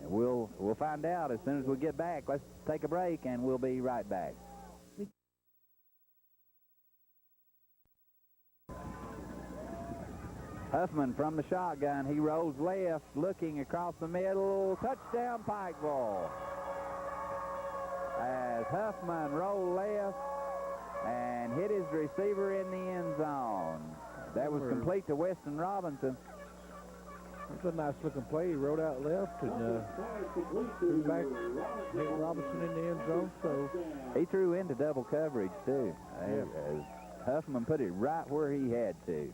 And we'll find out as soon as we get back. Let's take a break, and we'll be right back. Huffman from the shotgun. He rolls left, looking across the middle. Touchdown, Pikeville. As Huffman rolled left and hit his receiver in the end zone. That was complete to Weston Robinson. That's a nice-looking play. He rolled out left and threw back, hit Robinson in the end zone. So he threw into double coverage, too. Yeah. As Huffman put it right where he had to.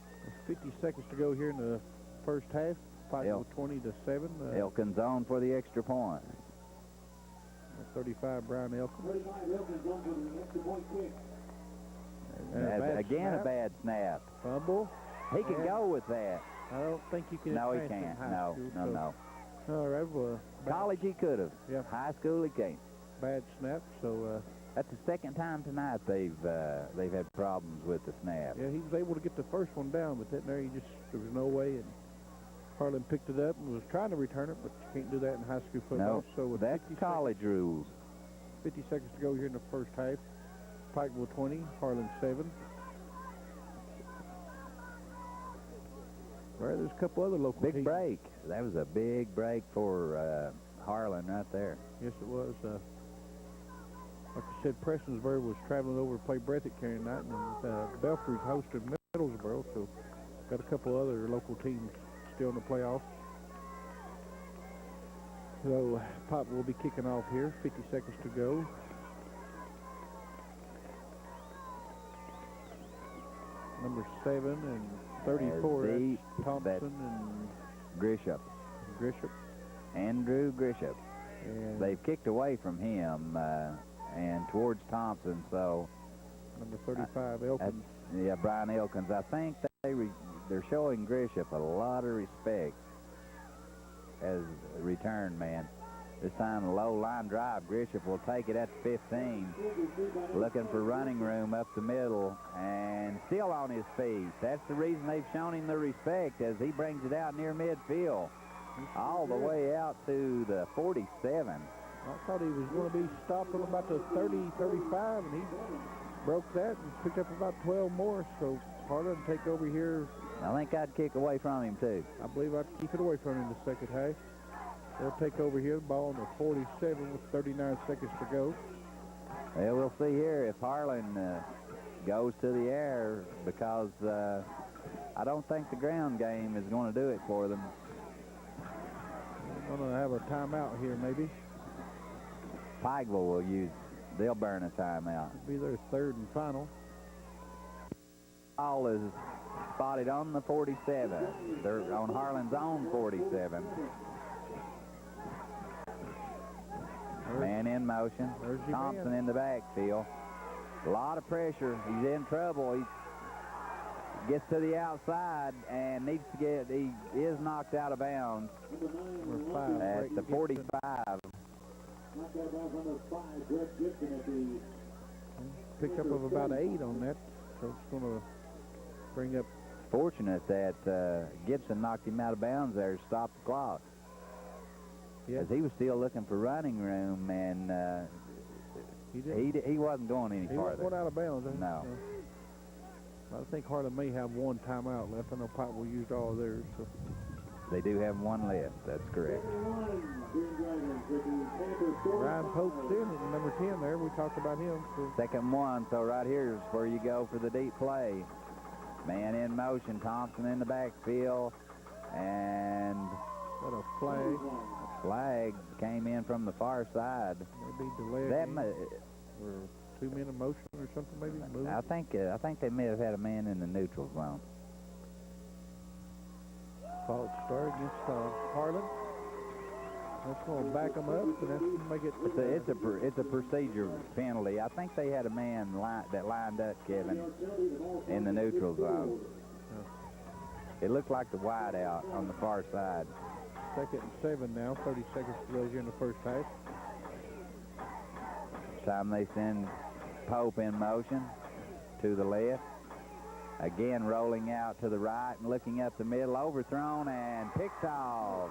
50 seconds to go here in the first half. Pikeville 20-7. Elkins on for the extra point. 35, Brian Elkins. 35 Elkins on for the extra point kick. Again, a bad snap. Fumble. He can go with that. I don't think you can. No, he can't. No. All right, well, college he could have. Yeah. High school he can't. Bad snap, so... that's the second time tonight they've had problems with the snap. Yeah, he was able to get the first one down, but then there there was no way, and Harlan picked it up and was trying to return it, but you can't do that in high school football. No, so with that's college rules. 50 seconds to go here in the first half. Pikeville 20, Harlan 7. Well, there's a couple other local big teams. break. That was a big break for Harlan right there. Yes, it was. Like I said, Prestonsburg was traveling over to play Breathitt County tonight, and Belfry's hosted Middlesboro, so got a couple other local teams still in the playoffs. So Pop will be kicking off here. 50 seconds to go. Number 7 and 34. That's Thompson and Grisham. Andrew Grisham. And they've kicked away from him and towards Thompson. So number 35, Elkins. Yeah, Brian Elkins. I think they're showing Grisham a lot of respect as a return man. This time, a low line drive. Grisham will take it at the 15. Looking for running room up the middle and still on his feet. That's the reason they've shown him the respect as he brings it out near midfield. All the way out to the 47. I thought he was going to be stopped on about the 30, 35, and he broke that and picked up about 12 more. So Harlan take over here. I think I'd kick away from him, too. I believe I'd keep it away from him in the second half. They'll take over here, the ball on the 47 with 39 seconds to go. Well, we'll see here if Harlan goes to the air, because I don't think the ground game is going to do it for them. We're going to have a timeout here, maybe. Pikeville they'll burn a timeout. It'll be their third and final. Ball is spotted on the 47. They're on Harlan's own 47. Man in motion. Thompson in the backfield. A lot of pressure. He's in trouble. He gets to the outside and needs to get, he is knocked out of bounds at the 45. Picked up of about 8 on that, so it's going to bring up. Fortunate that Gibson knocked him out of bounds there to stop the clock. Because he was still looking for running room, and he wasn't going any farther. He wasn't going out of bounds. No. I think Harlan may have one timeout left. I know Pikeville used all of theirs. So. They do have one left. That's correct. Ryan Pope's in at number 10 there. We talked about him. So. Second one, so right here is where you go for the deep play. Man in motion, Thompson in the backfield, and got a flag. Flag came in from the far side. Maybe delayed. Or 2 men in motion or something, maybe. Moving. I think they may have had a man in the neutral zone. False start against Harlan. That's going to back them up, and that's going to make it. It's a procedure penalty. I think they had a man that lined up, Kevin, in the neutral zone. It looked like the wide out on the far side. 2nd and 7 now. 30 seconds to go here in the first half. Time they send Pope in motion to the left. Again, rolling out to the right and looking up the middle, overthrown and picked off.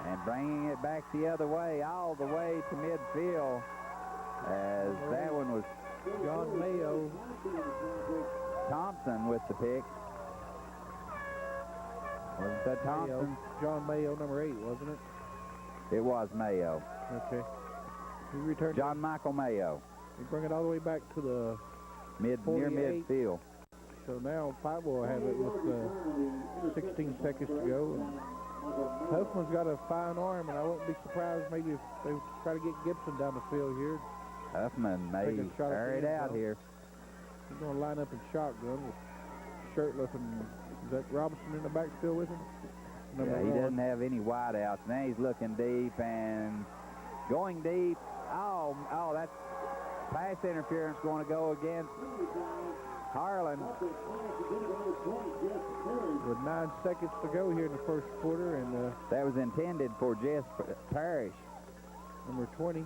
And bringing it back the other way, all the way to midfield, as that one was John Mayo. Thompson with the pick. Wasn't that Thompson? Mayo. John Mayo, number 8, wasn't it? It was Mayo. Okay. He returned. John Michael Mayo. He bring it all the way back to the near midfield. So now Pikeville will have it with 16 seconds to go. And Huffman's got a fine arm, and I wouldn't be surprised maybe if they try to get Gibson down the field here. Huffman may air it out here. He's going to line up in shotgun with shirtless, and is that Robinson in the backfield with him? Yeah, he doesn't have any wideouts. Now he's looking deep and going deep. Oh, that's pass interference going to go against Harlan. With 9 seconds to go here in the first quarter, and that was intended for Jess Parrish. Number 20. It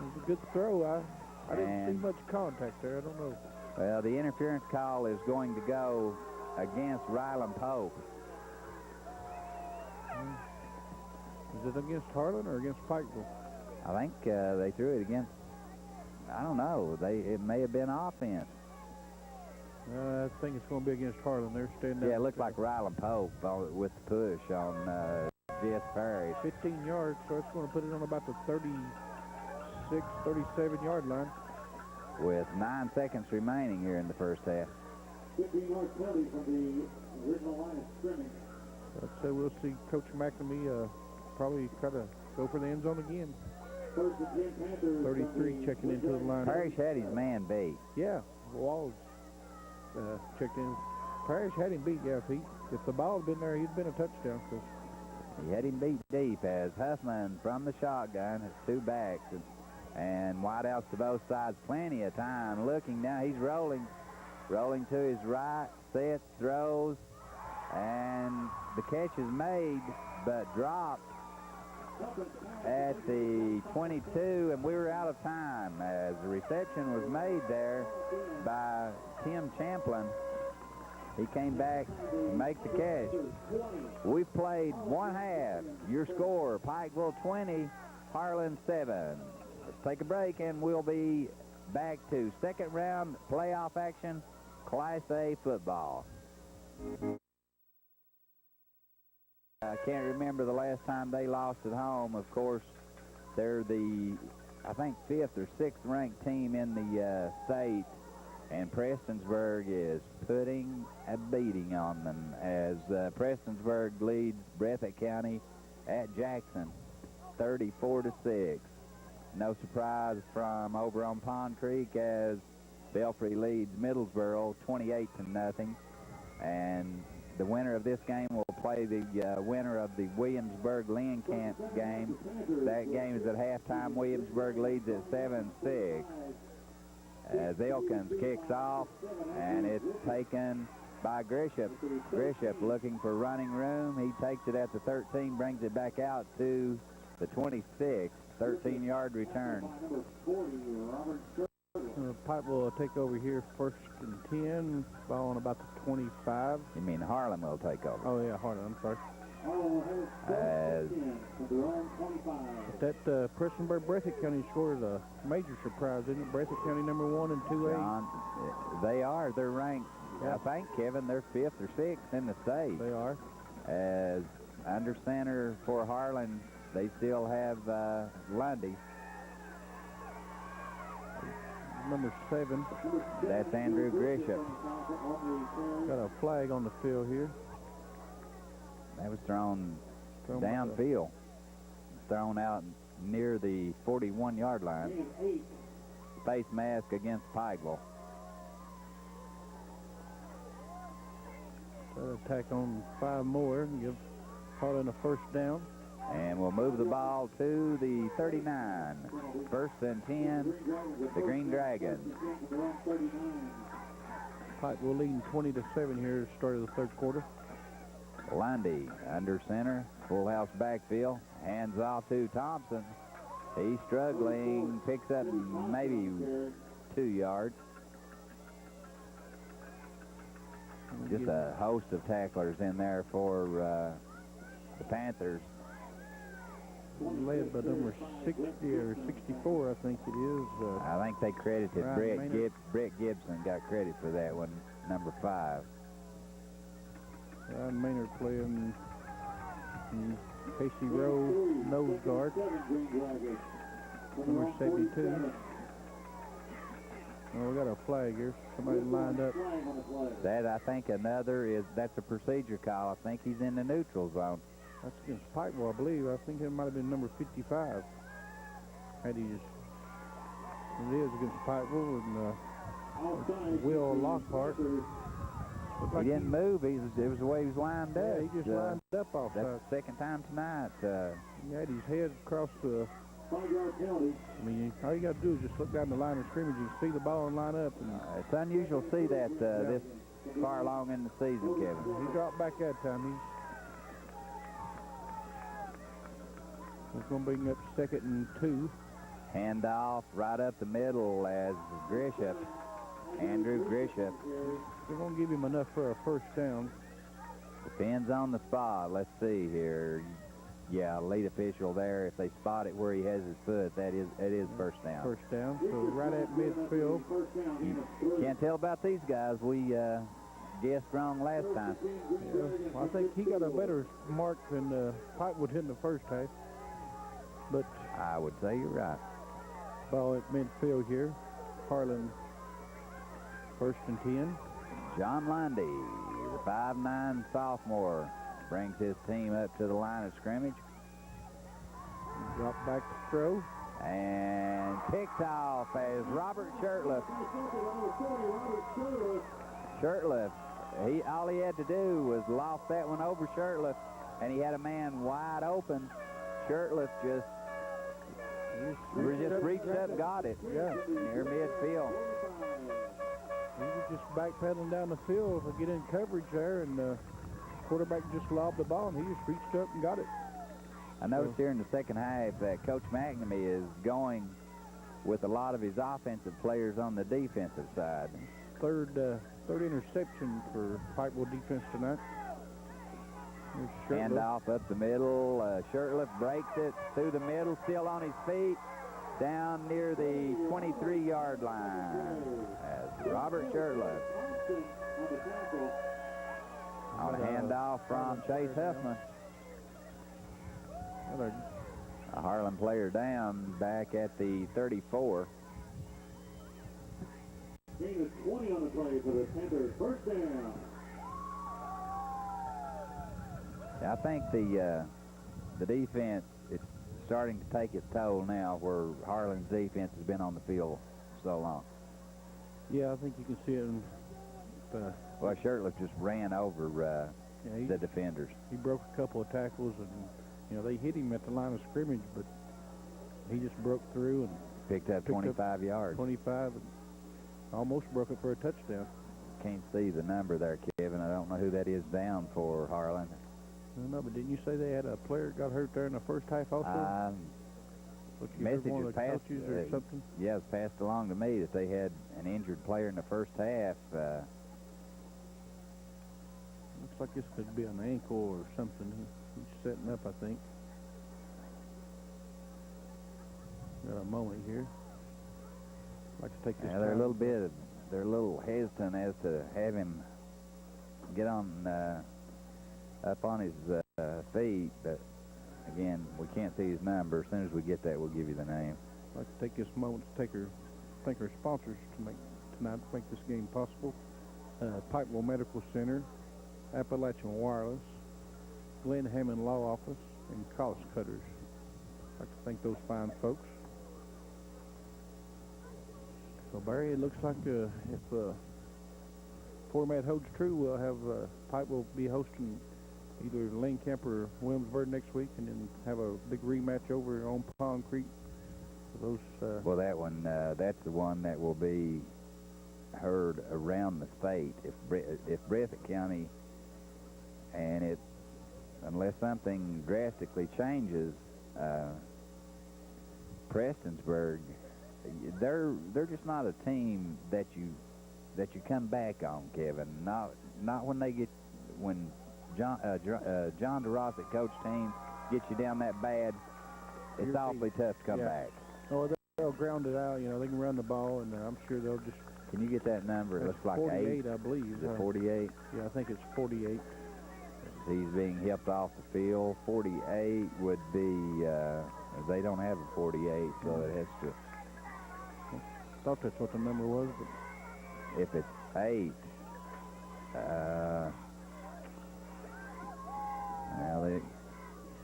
was a good throw. I didn't see much contact there. I don't know. Well, the interference call is going to go against Ryland Pope. Is it against Harlan or against Pikeville? I think they threw it against, I don't know. It may have been offense. I think it's going to be against Harlan. They're standing there. Yeah, it looked like Ryland Pope with the push on Jess Parrish. 15 yards, so it's going to put it on about the 36, 37-yard line. With 9 seconds remaining here in the first half. 15-yard penalty from the original line of scrimmage. So we'll see Coach McNamee probably try to go for the end zone again. 33 checking into the line. Parrish had his man beat. Yeah, Walls checked in. Parrish had him beat, yeah. If the ball had been there, he'd been a touchdown. He had him beat deep as Huffman from the shotgun has 2 backs and wideouts to both sides. Plenty of time looking now. He's rolling to his right, sets, throws, and the catch is made but dropped at the 22, and we were out of time as the reception was made there by Tim Champlin. He came back to make the catch. We've played one half. Your score, Pikeville 20, Harlan 7. Let's take a break, and we'll be back to second round playoff action, Class A football. I can't remember the last time they lost at home. Of course, they're the, I think, 5th or 6th ranked team in the state, and Prestonsburg is putting a beating on them as Prestonsburg leads Breathitt County at Jackson 34-6. No surprise from over on Pond Creek as Belfry leads Middlesboro 28-0, and the winner of this game will play the winner of the Williamsburg-Linkamp game. That game is at halftime. Williamsburg leads at 7-6. As Elkins kicks off, and it's taken by Grisham. Grisham looking for running room. He takes it at the 13, brings it back out to the 26, 13-yard return. Pipe will take over here, 1st and 10, ball on about the 25. You mean Harlan will take over? Oh, yeah, Harlan, I'm sorry. As That Prestonsburg Breathitt County score is a major surprise, isn't it? Breathitt County #1 in 2A. John, they are. They're ranked, Yeah. I think, Kevin, they're 5th or 6th in the state. They are. As under center for Harlan, they still have Lundy. Number 7. That's Andrew Grisham. Got a flag on the field here. That was thrown Thrown by downfield. Thrown out near the 41-yard line. Face mask against Pikeville. Attack on 5 more and give Harlan a 1st down. And we'll move the ball to the 39. 1st and 10, the Green Dragons. Pipe will lead 20-7 here at the start of the 3rd quarter. Lundy under center, full house backfield, hands off to Thompson. He's struggling, picks up maybe 2 yards. Just a host of tacklers in there for the Panthers. Led by number 60 or 64, I think it is. I think they credited Ryan Brett Gibson got credit for that one, number 5. Ryan Maynard playing Casey Rowe, nose guard. Number 72. Oh, we got a flag here. Somebody lined up. That, I think, that's a procedure call. I think he's in the neutral zone. That's against Pikeville, I believe. I think it might have been number 55. It is against Pikeville and Will Lockhart. He didn't move. It was the way he was lined up. Yeah, he just lined up off That's that. the second time tonight. He had his head across the... I mean, all you got to do is just look down the line of scrimmage. You can see the ball and line up. And it's unusual to see that this far along in the season, Kevin. He dropped back that time. He's going to bring up 2nd and 2. Handoff right up the middle as Grisham, Andrew Grisham. They're going to give him enough for a 1st down. Depends on the spot. Let's see here. Yeah, lead official there. If they spot it where he has his foot, it is 1st down. 1st down. So right at midfield. You can't tell about these guys. We guessed wrong last time. Yeah, well, I think he got a better mark than Pipewood in the 1st half. But I would say you're right. ball at midfield here. Harlan 1st and 10. John Lundy, the 5'9" sophomore, brings his team up to the line of scrimmage. Drop back to throw. And picked off as Robert Shirtliff. All he had to do was loft that one over Shirtliff, and he had a man wide open. Shirtliff just reached up and got it. Yeah. Near midfield. He was just backpedaling down the field to get in coverage there, and the quarterback just lobbed the ball, and he just reached up and got it. I noticed here in the second half that Coach McNamee is going with a lot of his offensive players on the defensive side. Third Third interception for Pikeville defense tonight. Hand off up the middle. Shirtliff breaks it through the middle, still on his feet, down near the 23-yard line. As Robert Shirtliff on a handoff from Chase Huffman. A Harlan player down back at the 34. Gain of 20 on the play for the Panthers. First down. I think the defense is starting to take its toll now, where Harlan's defense has been on the field so long. Yeah, I think you can see it. Well, Shirtliff just ran over the defenders. He broke a couple of tackles, and they hit him at the line of scrimmage, but he just broke through and picked up 25 yards. 25, and almost broke it for a touchdown. Can't see the number there, Kevin. I don't know who that is down for Harlan. I don't know, but didn't you say they had a player that got hurt there in the first half also? Message one was of the passed, coaches or something? Yeah, it was passed along to me that they had an injured player in the first half. Looks like this could be an ankle or something. He's setting up, I think. Got a moment here. I'd like to take this. Yeah, they're a little hesitant as to have him get on up on his feet, but again, we can't see his number. As soon as we get that, we'll give you the name. I'd like to take this moment to thank our sponsors to make this game possible. Pikeville Medical Center, Appalachian Wireless, Glenn Hammond Law Office, and Cost Cutters. I'd like to thank those fine folks. So, Barry, it looks like if format holds true, we'll have Pikeville be hosting either Lane Camp or Williamsburg next week, and then have a big rematch over on Pond Creek. Those. Well, that one, that's the one that will be heard around the state. If Breathitt County, and unless something drastically changes, Prestonsburg, they're just not a team that you come back on, Kevin. Not when John DeRossi coach team gets you down that bad. It's awfully tough to come back. Oh, they'll ground it out. They can run the ball, and I'm sure they'll just. Can you get that number? It looks like 48, I believe. Is it 48? Yeah, I think it's 48. He's being helped off the field. 48 would be. They don't have a 48, so it has to. I thought that's what the number was, but if it's 8,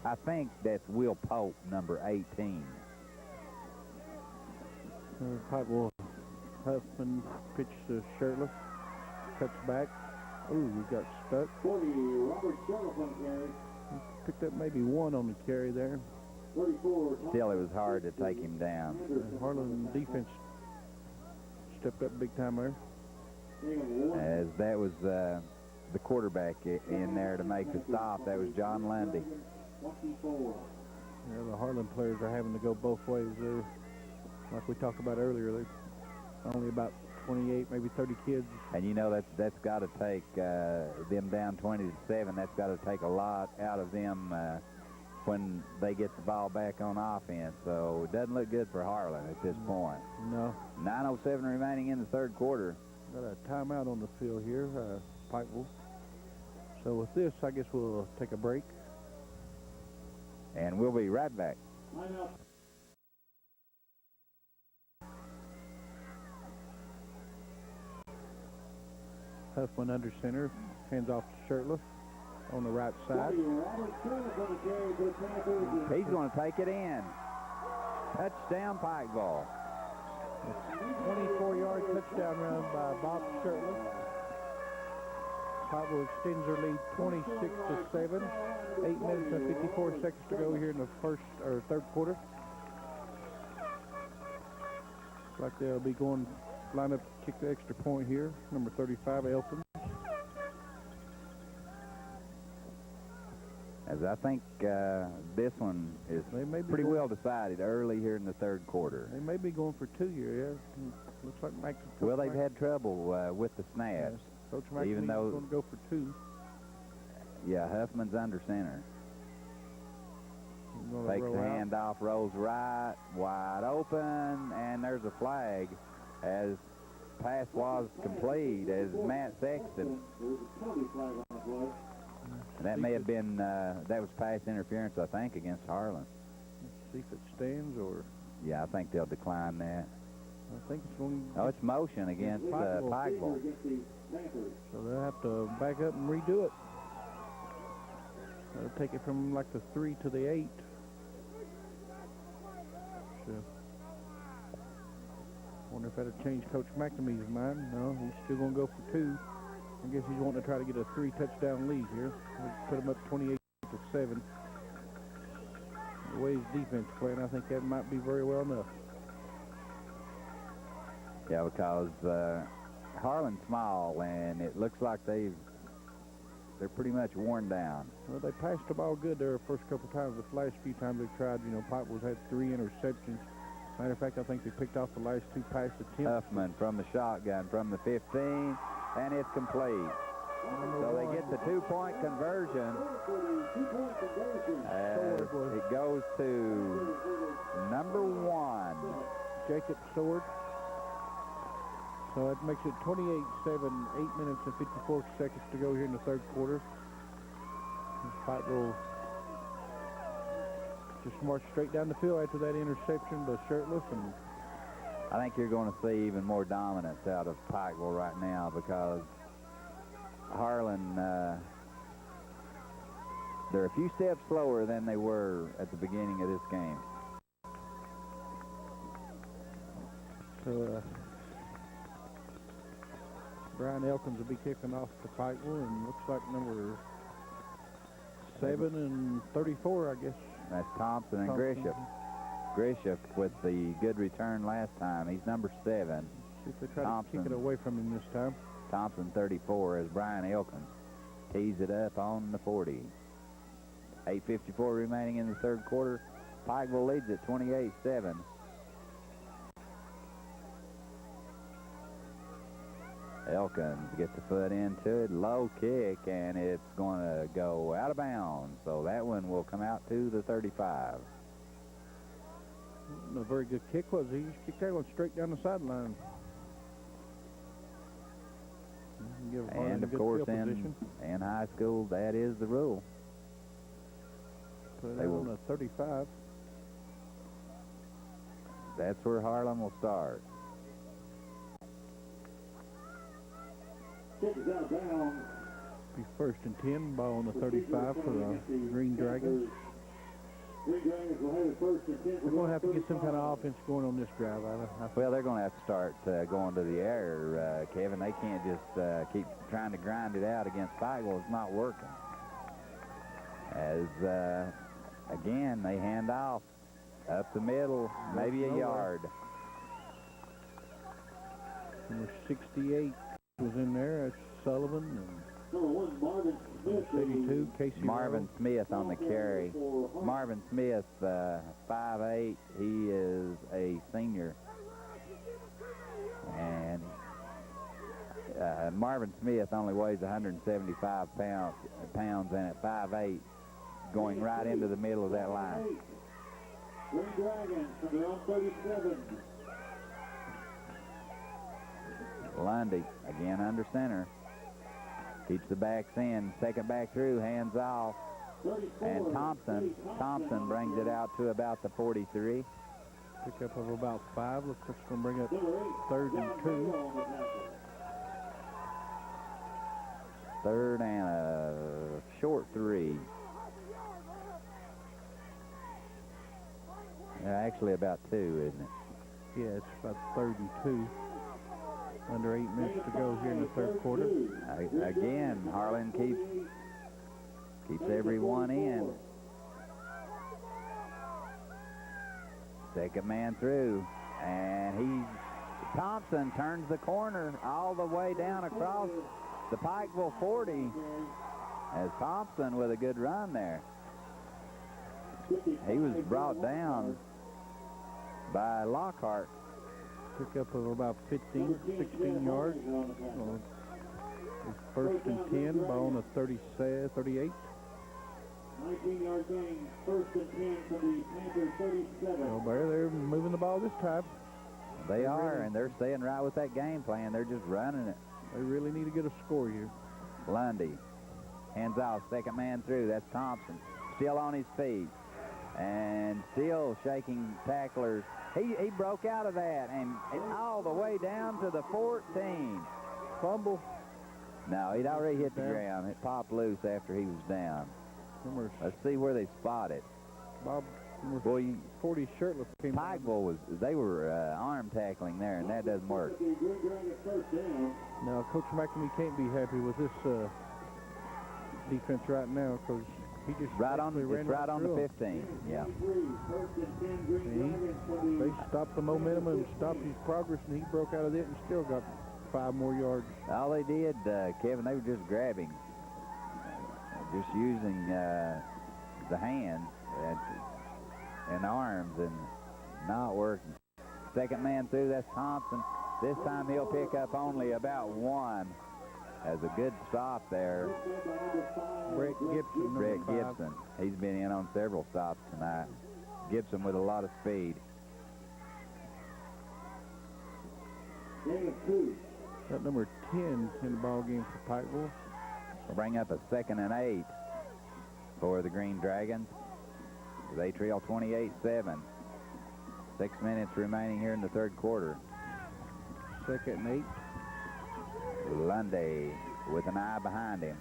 I think that's Will Pope, number 18. Pikeville Huffman pitches to Shirtliff, cuts back. Ooh, we got stuck. 40, Robert Shirtliff on carry. Picked up maybe one on the carry there. 34. Still, it was hard to take him down. Harlan defense stepped up big time there. As that was the quarterback in there to make the stop. That was John Lundy. 24. Yeah, the Harlan players are having to go both ways. They're, like we talked about earlier, they're only about 28, maybe 30 kids. And that's got to take them down 20-7. That's got to take a lot out of them when they get the ball back on offense. So it doesn't look good for Harlan at this point. No. 9:07 remaining in the third quarter. Got a timeout on the field here, Pikeville. So with this, I guess we'll take a break. And we'll be right back. Huffman under center, hands off to Shirtliff on the right side. He's going to take it in. Touchdown, Pikeville. 24-yard touchdown run by Bob Shirtliff. Pikeville extends their lead 26-7. 8 minutes and 54 seconds to go here in the third quarter. Looks like they'll be going line up to kick the extra point here. Number 35, Elton. as I think this one is They may be pretty going- well decided early here in the third quarter. They may be going for 2 here. Yeah. Looks like Mike. Well, they've had trouble with the snaps. Coach McNamee's even though- going to go for 2. Yeah, Huffman's under center. He's gonna Takes roll the out. handoff, rolls right, wide open, and there's a flag as pass was complete as Matt Sexton. There's a penalty flag on the play. That may have been, that was pass interference, I think, against Harlan. Let's see if it stands or... Yeah, I think they'll decline that. I think it's going Oh, it's motion against Pikeville. Against the Panthers. So they'll have to back up and redo it. They'll take it from like the 3 to the 8. So, wonder if that'll change Coach McNamee's mind. No, he's still going to go for 2. I guess he's wanting to try to get a 3-touchdown lead here. We'll put him up 28-7. The way his defense is playing, I think that might be very well enough. Yeah, because Harlan's small, and it looks like they're pretty much worn down. Well, they passed the ball good there the first couple times. The last few times they tried, Pikeville's had 3 interceptions. Matter of fact, I think they picked off the last 2 pass attempts. Huffman from the shotgun from the 15, and it's complete. So they get the 2-point conversion. As it goes to number 1. Jacob Sword. So it makes it 28-7, 8 minutes and 54 seconds to go here in the third quarter. Pikeville just marched straight down the field after that interception, but shirtless. And I think you're going to see even more dominance out of Pikeville right now because Harlan, they're a few steps slower than they were at the beginning of this game. so Brian Elkins will be kicking off to Pikeville, and looks like number 7 and 34, I guess. That's Thompson and Thompson. Grisham. Grisham with the good return last time. He's number 7. See if they try to Thompson. kick it away from him this time. Thompson 34 as Brian Elkins tees it up on the 40. 8:54 remaining in the third quarter. Pikeville leads at 28-7. Elkins gets the foot into it, low kick, and it's going to go out of bounds. So that one will come out to the 35. A very good kick was he? He just kicked that one straight down the sideline. Give Harlan And a of good course, field position. in high school, that is the rule. Put it they on will- the 35. That's where Harlan will start. Kick is out of bounds. Be first and 10, ball on the 35 for the Green Dragons. Green Dragons will have it first and 10. We're going to have to get some kind of offense going on this drive. Well, they're going to have to start going to the air, Kevin. They can't just keep trying to grind it out against Pikeville. It's not working. As, again, they hand off up the middle, maybe a yard. Number 68 was in there. That's Sullivan. And Number 1, Marvin Smith. 82, Casey Marvin Rowe. Smith on the carry. Marvin Smith, 5'8". He is a senior. And Marvin Smith only weighs 175 pounds, and at 5'8", going right into the middle of that line. Green Dragons from their own 37. Lundy, again under center. Keeps the backs in. Second back through, hands off. 34. And Thompson brings it out to about the 43. Pick up of about 5. Looks like it's going to bring up Number 8. third and 2. Third and a short 3. Actually about 2, isn't it? Yeah, it's about third and 2. Under 8 minutes to go here in the third quarter. Again, Harlan keeps everyone in. Second man through, and Thompson turns the corner all the way down across the Pikeville 40 as Thompson with a good run there. he was brought down by Lockhart. Pick up of about 15, 16 yards. It's first and 10, ball on the 38. 19-yard gain, first and 10 for the Panthers 37. Well, they're moving the ball this time. They are, and they're staying right with that game plan. They're just running it. They really need to get a score here. Lundy hands off, second man through. That's Thompson, still on his feet and still shaking tacklers. He broke out of that and all the way down to the 14. Fumble. No, he'd already hit the ground. It popped loose after he was down. Let's see where they spot it. Bob, Boy, 40 shirtless came. Pikeville they were arm tackling there, and that doesn't work. Now, Coach McNamee can't be happy with this defense right now because he just it's right on the 15. Yeah. They stopped the momentum and stopped his progress, and he broke out of it and still got 5 more yards. All they did, Kevin, they were just grabbing, just using the hands and arms and not working. Second man through, that's Thompson. This time he'll pick up only about 1. As a good stop there. Brett Gibson. Brett Gibson. He's been in on several stops tonight. Gibson with a lot of speed. That number 10 in the ball game for Pikeville. We'll bring up a 2nd and 8 for the Green Dragons. They trail 28-7. 6 minutes remaining here in the third quarter. 2nd and 8. Lundy with an eye behind him.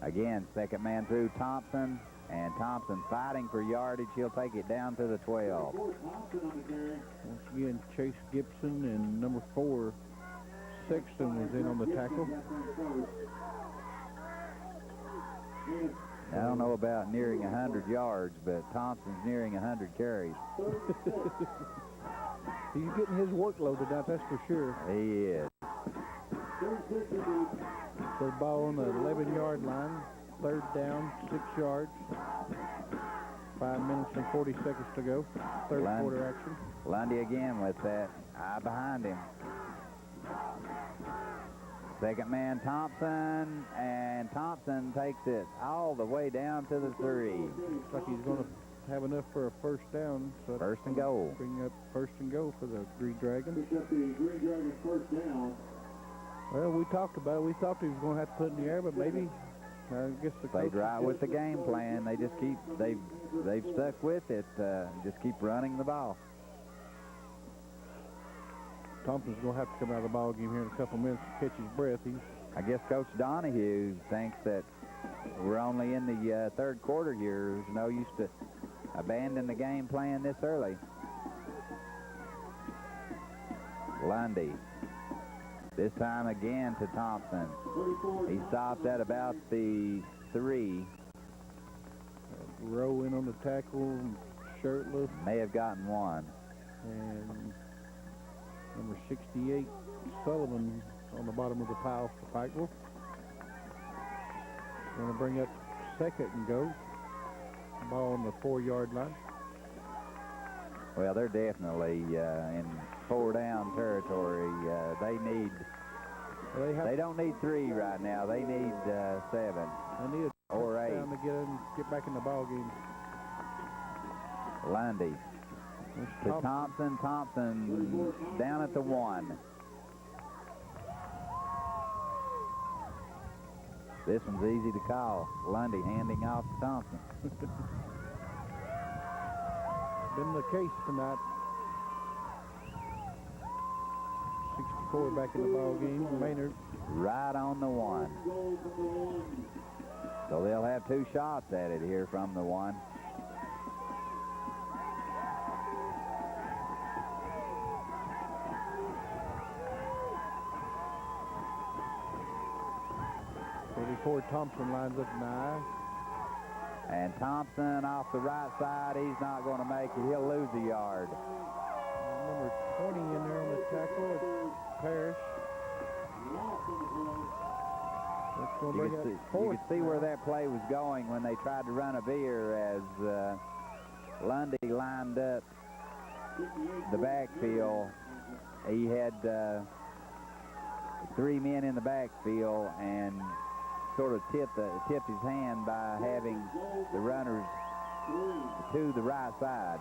Again, second man through, Thompson, and Thompson fighting for yardage. He'll take it down to the 12. Once again, Chase Gibson and number 4, Sexton, was in on the tackle. I don't know about nearing 100 yards, but Thompson's nearing 100 carries. He's getting his workload tonight, that's for sure. He is. So ball on the 11-yard line, third down, 6 yards. 5 minutes and 40 seconds to go. Third quarter action. Lundy again with that eye behind him. Second man Thompson, and Thompson takes it all the way down to the 3. Looks like he's going to have enough for a first down. So first and goal. Bring up first and goal for the Green Dragons. Picked up the Green Dragons first down. Well, we talked about it. We thought he was going to have to put it in the air, but maybe, I guess the coach... They right with the game plan. They just keep, they've stuck with it, just keep running the ball. Thompson's going to have to come out of the ball game here in a couple minutes to catch his breath. I guess Coach Donahue thinks that we're only in the third quarter here. There's no use to abandon the game plan this early. Lundy. This time again to Thompson. He stopped at about the 3. Rowe in on the tackle, shirtless. May have gotten 1. And number 68, Sullivan, on the bottom of the pile for Pikeville. Going to bring up second and go. Ball on the 4-yard line. Well, they're definitely in 4-down territory. They don't need 3 right now. They need 7 they need or 8 to get back in the ball game. Lundy to Thompson. Thompson down at the 1. This one's easy to call. Lundy handing off to Thompson. Been the case tonight. 64 back in the ball game. Maynard right on the 1. So they'll have 2 shots at it here from the 1. Thompson lines up nigh. And Thompson off the right side, he's not going to make it. He'll lose a yard. Number 20 in there on the tackle, it's Parrish. That's going to You bring could up see, you fourth. could see where that play was going when they tried to run a veer as Lundy lined up the backfield. He had 3 men in the backfield and sort of tipped his hand by having the runners to the right side.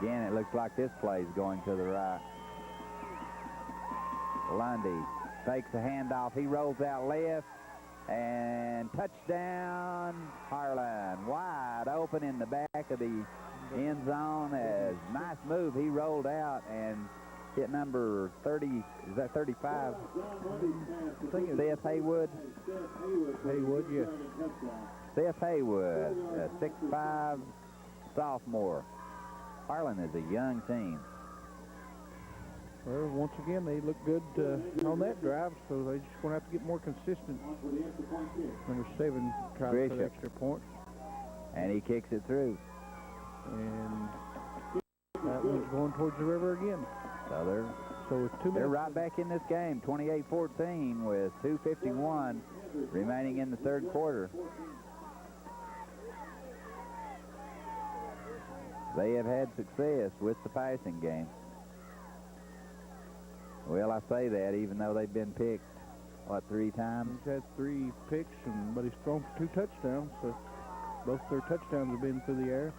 Again, it looks like this play is going to the right. Lundy takes a handoff. He rolls out left, and touchdown, Harlan. Wide open in the back of the end zone. Nice move. He rolled out and hit number 30. Is that 35? Seth Haywood? Haywood, yes. Seth Haywood, a 6'5" sophomore. Harlan is a young team. Well, once again, they look good on that drive, so they just going to have to get more consistent. Number 7 tried for the extra point. And he kicks it through. And that one's going towards the river again. So with 2 minutes. they're right back in this game, 28-14 with 2:51 remaining in the third quarter. They have had success with the passing game. Well, I say that even though they've been picked, 3 times? He's had 3 picks, but he's thrown for 2 touchdowns, so both their touchdowns have been through the air.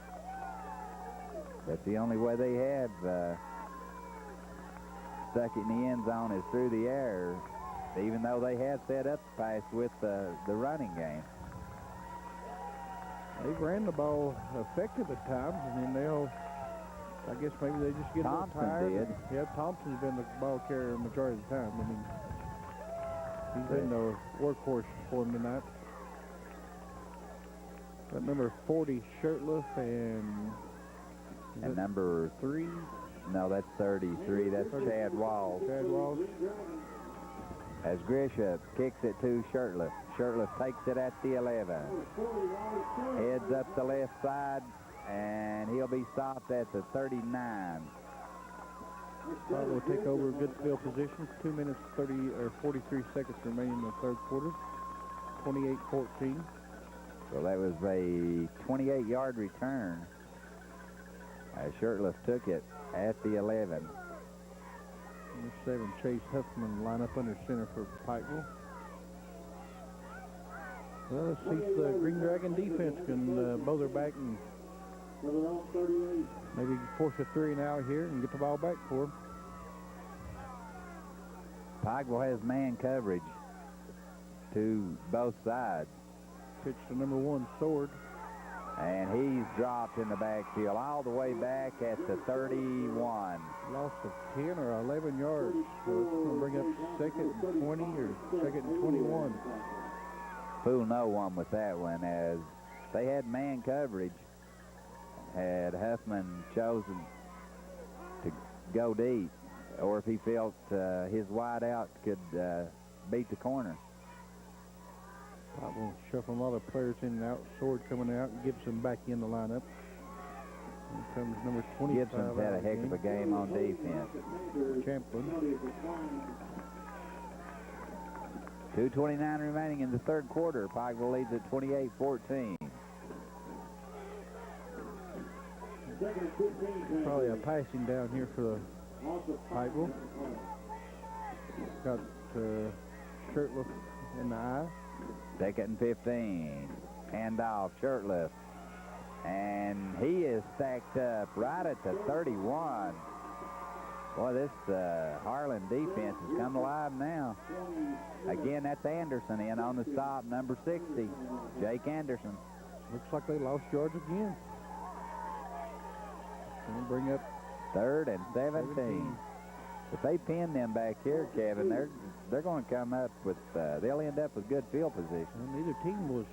That's the only way they have stuck it in the end zone is through the air, even though they have set up the pass with the running game. They've ran the ball effective at times, and then I guess maybe they just get a little tired. Did. Yeah, Thompson's been the ball carrier the majority of the time. I mean, he's been the workhorse for them tonight. Got number 40, Shirtliff, and number 3? No, that's 33. That's Chad Walls. Chad Walls. As Grisham kicks it to Shirtliff. Shirtliff takes it at the 11. Heads up the left side, and he'll be stopped at the 39. Will take over good field position. 2 minutes 43 seconds remaining in the third quarter. 28-14. So that was a 28-yard return. Shirtliff took it at the 11. Number 7, Chase Huffman, line up under center for Pikeville. Well, let's see if the Green Dragon defense can bow their back and maybe force a 3 and out here and get the ball back for them. Pikeville has man coverage to both sides. Pitch to number 1, Sword. And he's dropped in the backfield all the way back at the 31. Loss of 10 or 11 yards. So it's going to bring up 2nd and 20 or 2nd and 21. Fool no one with that one, as they had man coverage. Had Huffman chosen to go deep, or if he felt his wide out could beat the corner. Pikeville shuffling a lot of players in and out. Sword coming out. Gibson back in the lineup. Here comes number 25. Gibson's had a heck of a game on defense. Champlin. 2:29 remaining in the third quarter. Pikeville leads at 28-14. Probably a passing down here for the Pikeville. Got Shirtliff in the eye. 2nd and 15. Handoff, Shirtliff. And he is stacked up right at the 31. Boy, this Harlan defense has come alive now. Again, that's Anderson in on the stop, number 60, Jake Anderson. Looks like they lost yards again. Going to bring up 3rd and 17. If they pin them back here, Kevin, they're going to come up with, they'll end up with good field position. And neither team was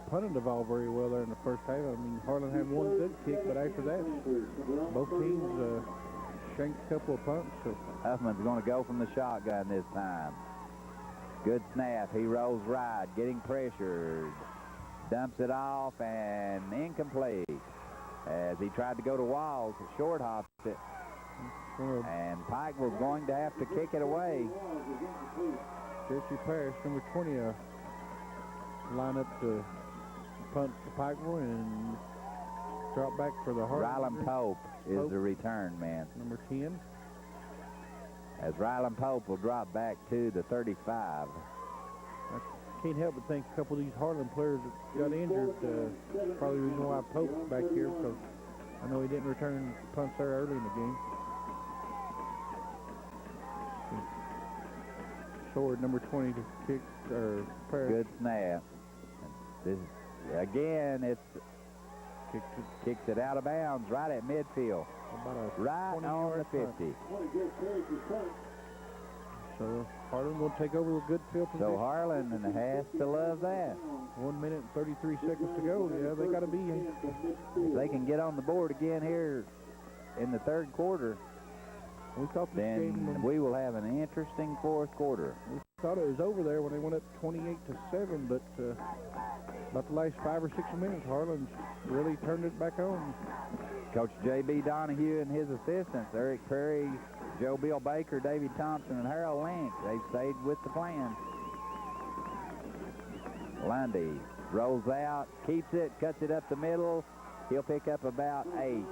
punting the ball very well there in the first half. I mean, Harlan had one good kick, but after that, both teams shanked a couple of punts. So Huffman's going to go from the shotgun this time. Good snap. He rolls right, getting pressured. Dumps it off and incomplete. As he tried to go to Walls, short hopped it. And Pikeville's going to have to kick it away. Jesse Parrish, number 20, line up to punt for Pikeville and drop back for the Harlan. Rylan Pope is the return man. Number 10. As Rylan Pope will drop back to the 35. I can't help but think a couple of these Harlan players that got injured, probably the reason why Pope's back here, because I know he didn't return punts there early in the game. Sword, number 20, to kick, or Parrish. Good snap. This, again, it's kicks it out of bounds right at midfield. Right on the 50. So Harlan will take over with good field position. So Harlan has to love that. 1 minute and 33 seconds to go. Yeah, they got to be. If they can get on the board again here in the third quarter, we thought this then game, we will have an interesting fourth quarter. We thought it was over there when they went up 28-7, but about the last 5 or 6 minutes, Harlan's really turned it back on. Coach J.B. Donahue and his assistants, Eric Perry, Joe Bill Baker, David Thompson, and Harold Lynch, they stayed with the plan. Lundy rolls out, keeps it, cuts it up the middle. He'll pick up about 8.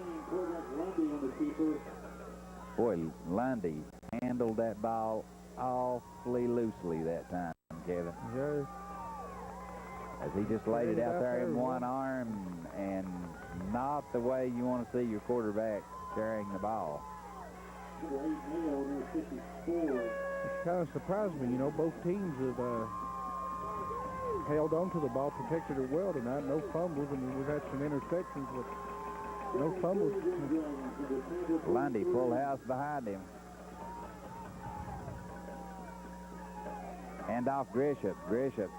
Boy, Lundy handled that ball awfully loosely that time, Kevin. Yeah. As he just laid it out there in one arm, and not the way you want to see your quarterback carrying the ball. It kind of surprised me, you know, both teams have held on to the ball, protected it well tonight. No fumbles, and we've had some interceptions, but no fumbles. Lundy, full house behind him. Hand off Grisham. Grisham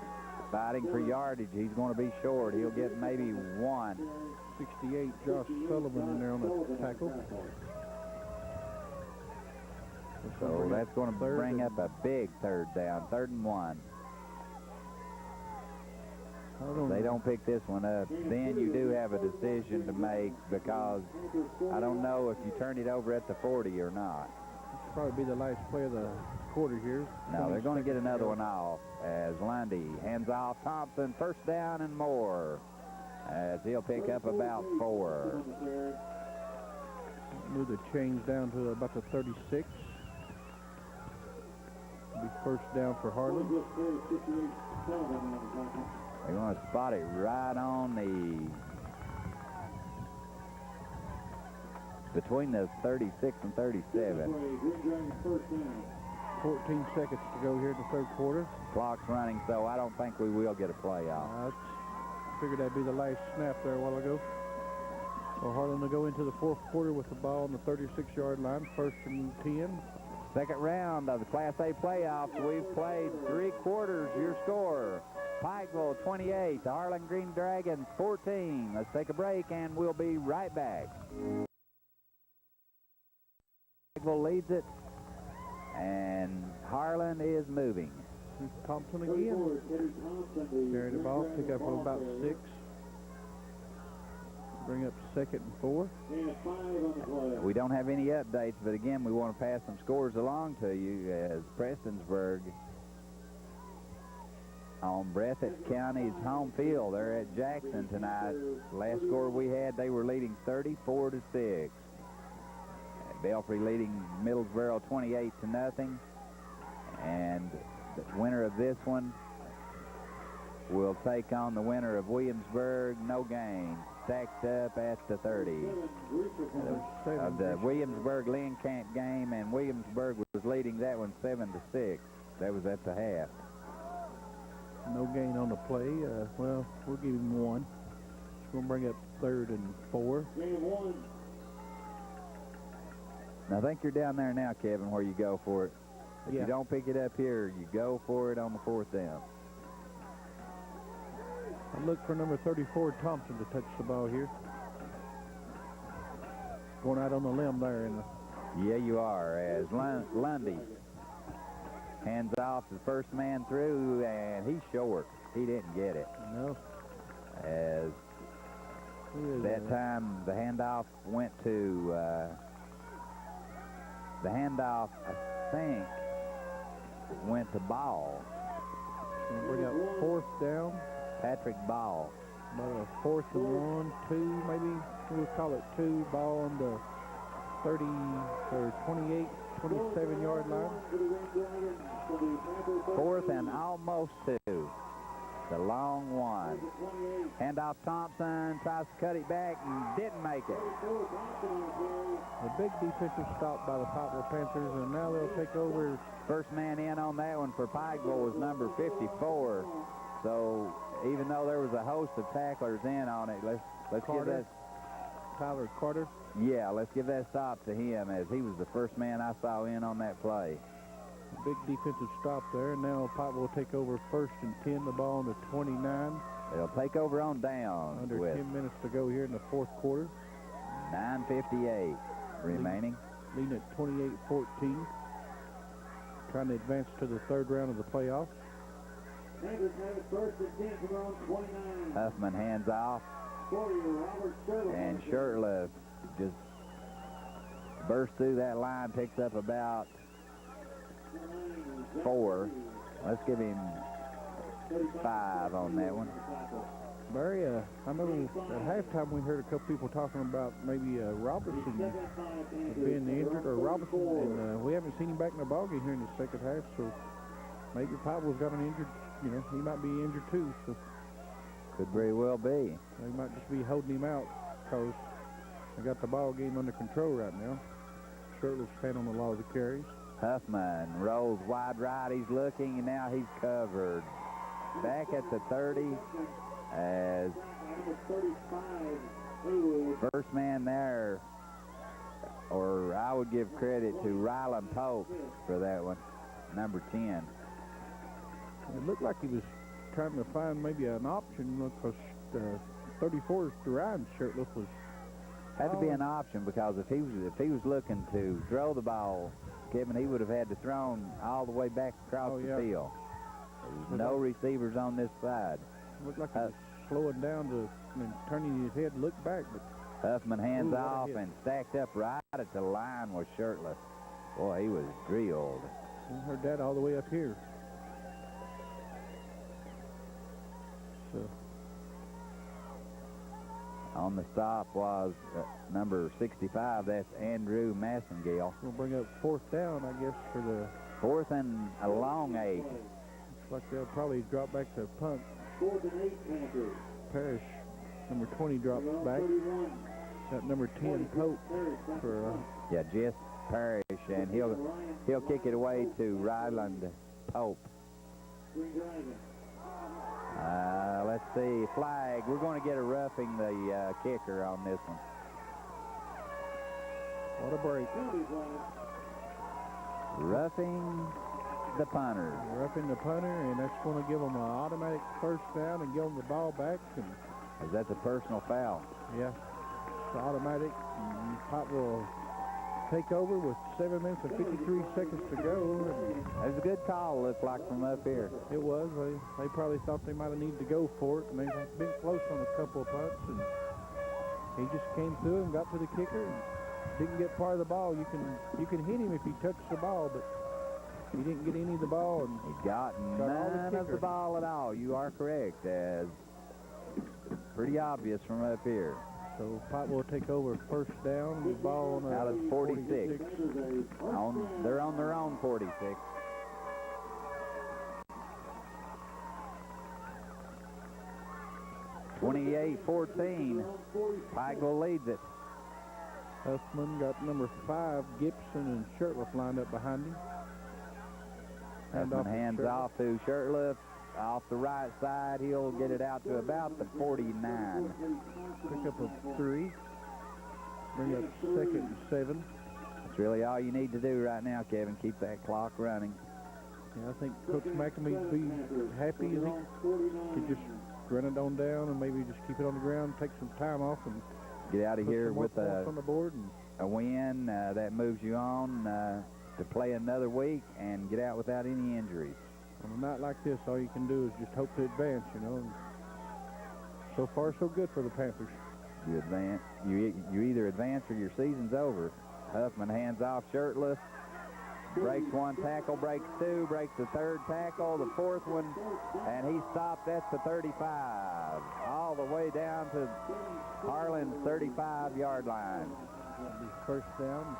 fighting for yardage. He's going to be short. He'll get maybe 1. 68, Josh Sullivan in there on the tackle. So that's going to bring up a big third down, 3rd and 1. If they don't pick this one up, then you do have a decision to make, because I don't know if you turn it over at the 40 or not. This will probably be the last play of the quarter here. No, they're going to get another one off as Lundy hands off Thompson, 1st down and more, as he'll pick up about 4. Move the chains down to about the 36. Be 1st down for Harlan. They're going to spot it right on between the 36 and 37. 14 seconds to go here in the 3rd quarter. Clock's running, so I don't think we will get a playoff. I figured that'd be the last snap there a while ago. So Harlan will go into the 4th quarter with the ball on the 36-yard line, 1st and 10. Second round of the Class A playoffs. We've played 3 quarters. Your score: Pikeville 28, the Harlan Green Dragons 14. Let's take a break, and we'll be right back. Pikeville leads it, and Harlan is moving. Here's Thompson again. Carry the ball, pick up on about 6. Bring up 2nd and 4. We don't have any updates, but again, we want to pass some scores along to you, as Prestonsburg on Breathitt County's home field. They're at Jackson tonight. Last score we had, they were leading 34-6. Belfry leading Middlesboro 28-0. And the winner of this one will take on the winner of Williamsburg. No gain. Stacked up at the 30. Of the Williamsburg-Lynn Camp game, and Williamsburg was leading that one 7-6. That was at the half. No gain on the play. Well, we'll give him 1. It's going to bring up 3rd and 4. Now, I think you're down there now, Kevin, where you go for it. If you don't pick it up here, you go for it on the 4th down. I look for number 34, Thompson, to touch the ball here. Going out on the limb there. Yeah, you are, as Lundy hands off the first man through, and he's short. He didn't get it. No. As that time, the handoff went to The handoff, I think, went to Ball. We'll bring up fourth down. Patrick Ball. About a 4th and 1, 2, maybe. We'll call it 2. Ball on the 30 or 28, 27-yard line. 4th and almost 2. The long one. Handoff Thompson, tries to cut it back and didn't make it. A big defensive stop by the Pikeville Panthers, and now they'll take over. First man in on that one for Pikeville was number 54. So even though there was a host of tacklers in on it, let's give that. Tyler Carter. Yeah, let's give that stop to him, as he was the first man I saw in on that play. Big defensive stop there. Now Pikeville will take over 1st and 10. The ball on the 29. They'll take over on down. Under with 10 minutes to go here in the 4th quarter. 9:58 remaining. Leading at 28-14. Trying to advance to the 3rd round of the playoffs. Panthers have it 1st and 10 from their own 29. Huffman hands off. And Shirtliff just bursts through that line, picks up about 4. Let's give him 5 on that one. Barry, I know at halftime we heard a couple people talking about maybe Robertson being injured, or Robertson, and we haven't seen him back in the ballgame here in the 2nd half, so maybe Pikeville's got an injured, he might be injured too, so. Could very well be. They might just be holding him out because they got the ball game under control right now. Shirtless stand on a lot of the carries. Huffman rolls wide right. He's looking, and now he's covered. Back at the 30 as first man there, or I would give credit to Rylan Pope for that one, number 10. It looked like he was trying to find maybe an option, because 34's Ryan Shirtless was had to be an option, because if he was looking to throw the ball, Kevin, he would have had to throw all the way back across the field. There's no receivers on this side. Looked like he was slowing down and turning his head to look back, but Huffman hands off and stacked up right at the line was Shirtless. Boy, he was drilled. We heard that all the way up here. So on the stop was number 65. That's Andrew Massengale. We'll bring up 4th down, I guess, for the 4th and a long 8. Looks like they'll probably drop back to punt. 4th and 8 Panthers. Parrish, number 20, drops back. Got number 10 Pope for yeah, Jess Parrish, and he'll kick it away to Ryland Pope. Let's see, flag. We're going to get a roughing the kicker on this one. What a break. Roughing the punter. Roughing the punter, and that's going to give them an automatic 1st down and give them the ball back. And that's a personal foul. Yeah, it's automatic. And Pop will take over with 7 minutes and 53 seconds to go. It was a good call, looked like, from up here. It was. They probably thought they might have needed to go for it, and they've been close on a couple of punts, and he just came through and got to the kicker and didn't get part of the ball. You can hit him if he touches the ball, but he didn't get any of the ball. And he got none of the ball at all. You are correct, as pretty obvious from up here. So Pop will take over 1st down. The ball on out of 46. They're on their own 46. (28-14). Pikeville leads it. Huffman got number 5, Gibson, and Shirtliff lined up behind him. Huffman hands off to Shirtliff. Off the right side, he'll get it out to about the 49. Pick up a 3. Bring up 2nd and 7. That's really all you need to do right now, Kevin. Keep that clock running. Yeah, I think Coach McAmee would be happy if he could just run it on down and maybe just keep it on the ground, take some time off, and get out of here with on the board and a win that moves you on to play another week and get out without any injuries. On a night like this, all you can do is just hope to advance, And so far, so good for the Panthers. You advance. You either advance or your season's over. Huffman hands off shirtless. Breaks one tackle, breaks two, breaks the third tackle, the fourth one, and he stopped at the 35. All the way down to Harlan's 35-yard line. First down.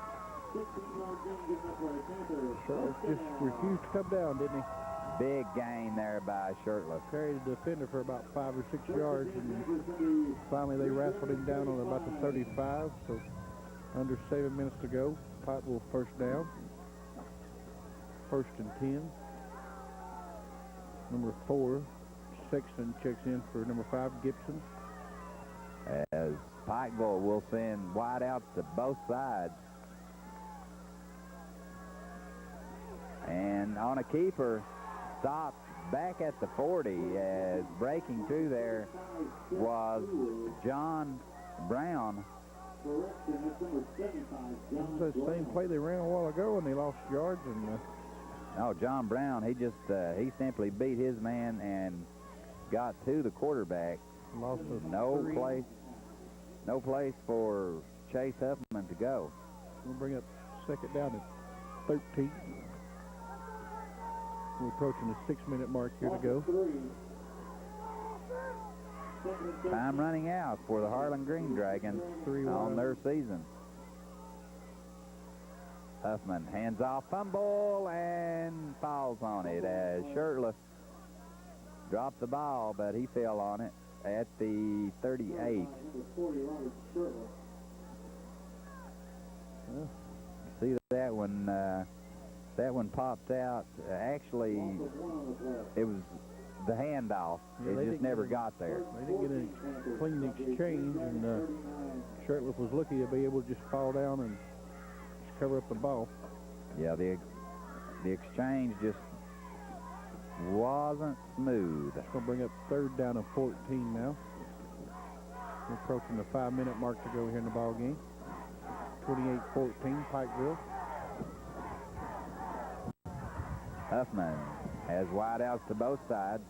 Shirtless just refused to come down, didn't he? Big gain there by Shirtless. Carried the defender for about 5 or 6 yards, and finally they wrestled him down on about the 35. So under 7 minutes to go. Pikeville first down. 1st and 10. Number 4, Sexton checks in for number 5, Gibson. As Pikeville will send wideouts to both sides. And on a keeper, stopped back at the 40 as breaking through there was John Brown. This is the same play they ran a while ago, and they lost yards. And no, John Brown, he simply beat his man and got to the quarterback. Lost no place for Chase Huffman to go. We'll bring up 2nd down at 13. We're approaching the 6-minute mark here to go. Time running out for the Harlan Green Dragons on their season. Huffman hands off, fumble, and falls on it as Shirtless dropped the ball, but he fell on it at the 38. See that one? That one popped out. Actually, it was the handoff. It just never got there. They didn't get a clean exchange, and Shirtless was lucky to be able to just fall down and just cover up the ball. Yeah, the exchange just wasn't smooth. It's going to bring up 3rd down and 14 now. We're approaching the 5-minute mark to go here in the ball game. 28-14, Pikeville. Huffman has wideouts to both sides.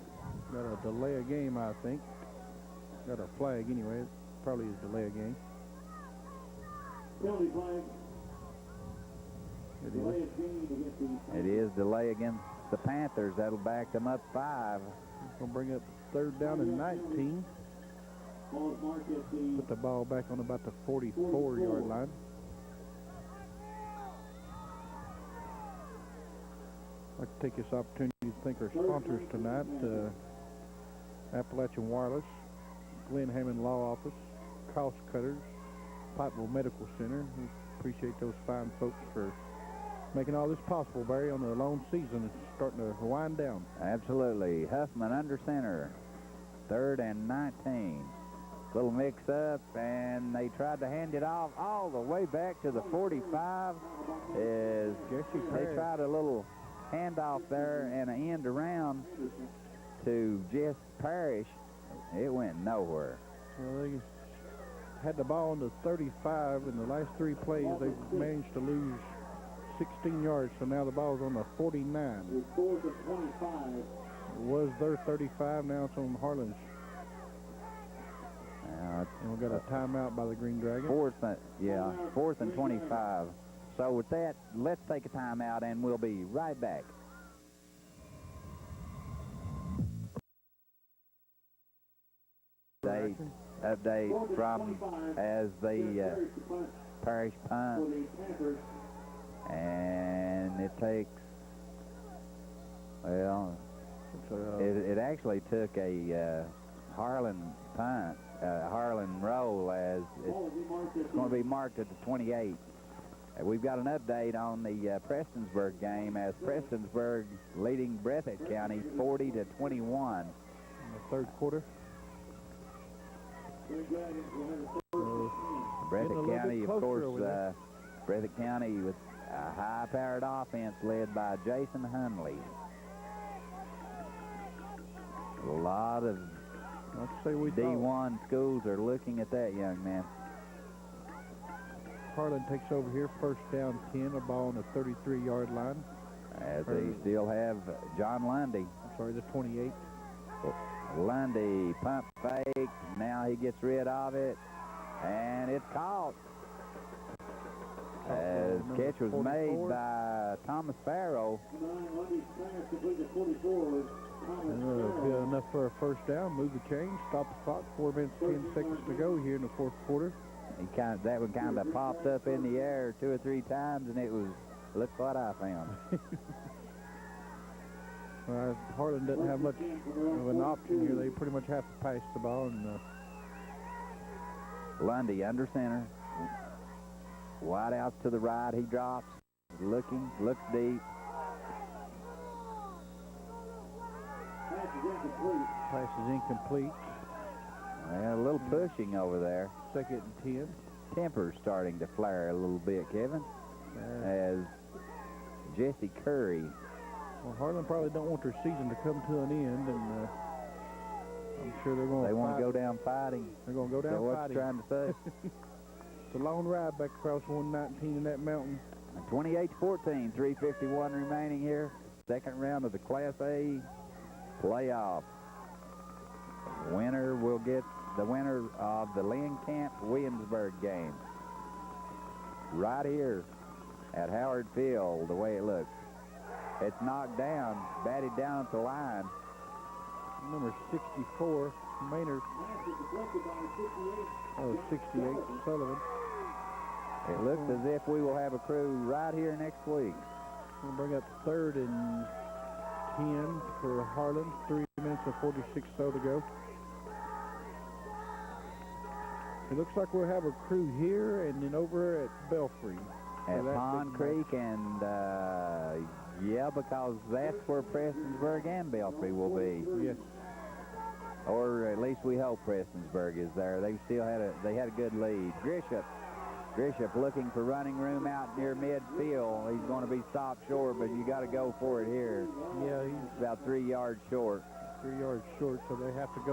Got a delay of game, I think. Got a flag anyway. It probably is delay of game. Penalty flag. It is delay against the Panthers. That'll back them up 5. It's going to bring up 3rd down and 19. Put the ball back on about the 44-yard line. I'd like to take this opportunity to thank our sponsors tonight, Appalachian Wireless, Glenn Hammond Law Office, Cost Cutters, Pikeville Medical Center. We appreciate those fine folks for making all this possible, Barry, on the long season. It's starting to wind down. Absolutely. Huffman under center. 3rd and 19. Little mix-up, and they tried to hand it off all the way back to the 45. They tried a little handoff there and an end around to Jess Parrish. It went nowhere. Well, they had the ball on the 35. In the last 3 plays, they managed to lose 16 yards, so now the ball's on the 49. It was their 35, now it's on Harlan's. And we got a timeout by the Green Dragons. 4th and 25. So with that, let's take a timeout, and we'll be right back. Update from as the Parrish punt, and it takes, well, it actually took a Harlan punt, Harlan roll, as it's going to be marked at the 28. We've got an update on the Prestonsburg game, as Prestonsburg leading Breathitt County 40-21. In the 3rd quarter. Breathitt County, of course, Breathitt County with a high-powered offense led by Jason Hunley. A lot of D1 schools are looking at that young man. Harlan takes over here, 1st down 10, a ball on the 33-yard line. As they still have John Lundy. I'm sorry, the 28. Lundy, pump fake. Now he gets rid of it, and it's caught. As catch was 44. made by Thomas Farrow. 9, Lundy's pass completed 44 is Thomas Farrell. Good enough for a first down. Move the chain. Stop the clock. 4 minutes, 10 seconds to go here in the fourth quarter. That one kind of popped up in the air 2 or 3 times, and it was, look what I found. Harlan doesn't have much of an option here. They pretty much have to pass the ball. And Lundy under center. Wide out to the right. He drops. Looks deep. Pass is incomplete. A little pushing over there. 2nd and 10. Temper's starting to flare a little bit, Kevin. As Jesse Curry. Well, Harlan probably don't want their season to come to an end, and I'm sure they're going to. They want to go down fighting. They're going to go down Is that what fighting. you're trying to say? It's a long ride back across 119 in that mountain. 28-14, 3:51 remaining here. Second round of the Class A playoff. Winner will get the winner of the Lynn Camp Williamsburg game. Right here at Howard Field, the way it looks. It's knocked down, batted down at the line. Number 64, Maynard. Oh, 68, Sullivan. It looks as if we will have a crew right here next week. We'll bring up 3rd and 10 for Harlan. 3 minutes and 46 so to go. It looks like we'll have a crew here and then over at Belfry. At Pond Creek and, yeah, because that's where Prestonsburg and Belfry will be. Yes. Or at least we hope Prestonsburg is there. They had a good lead. Grisham looking for running room out near midfield. He's going to be stopped short, but you got to go for it here. Yeah, he's about 3 yards short. 3 yards short, so they have to go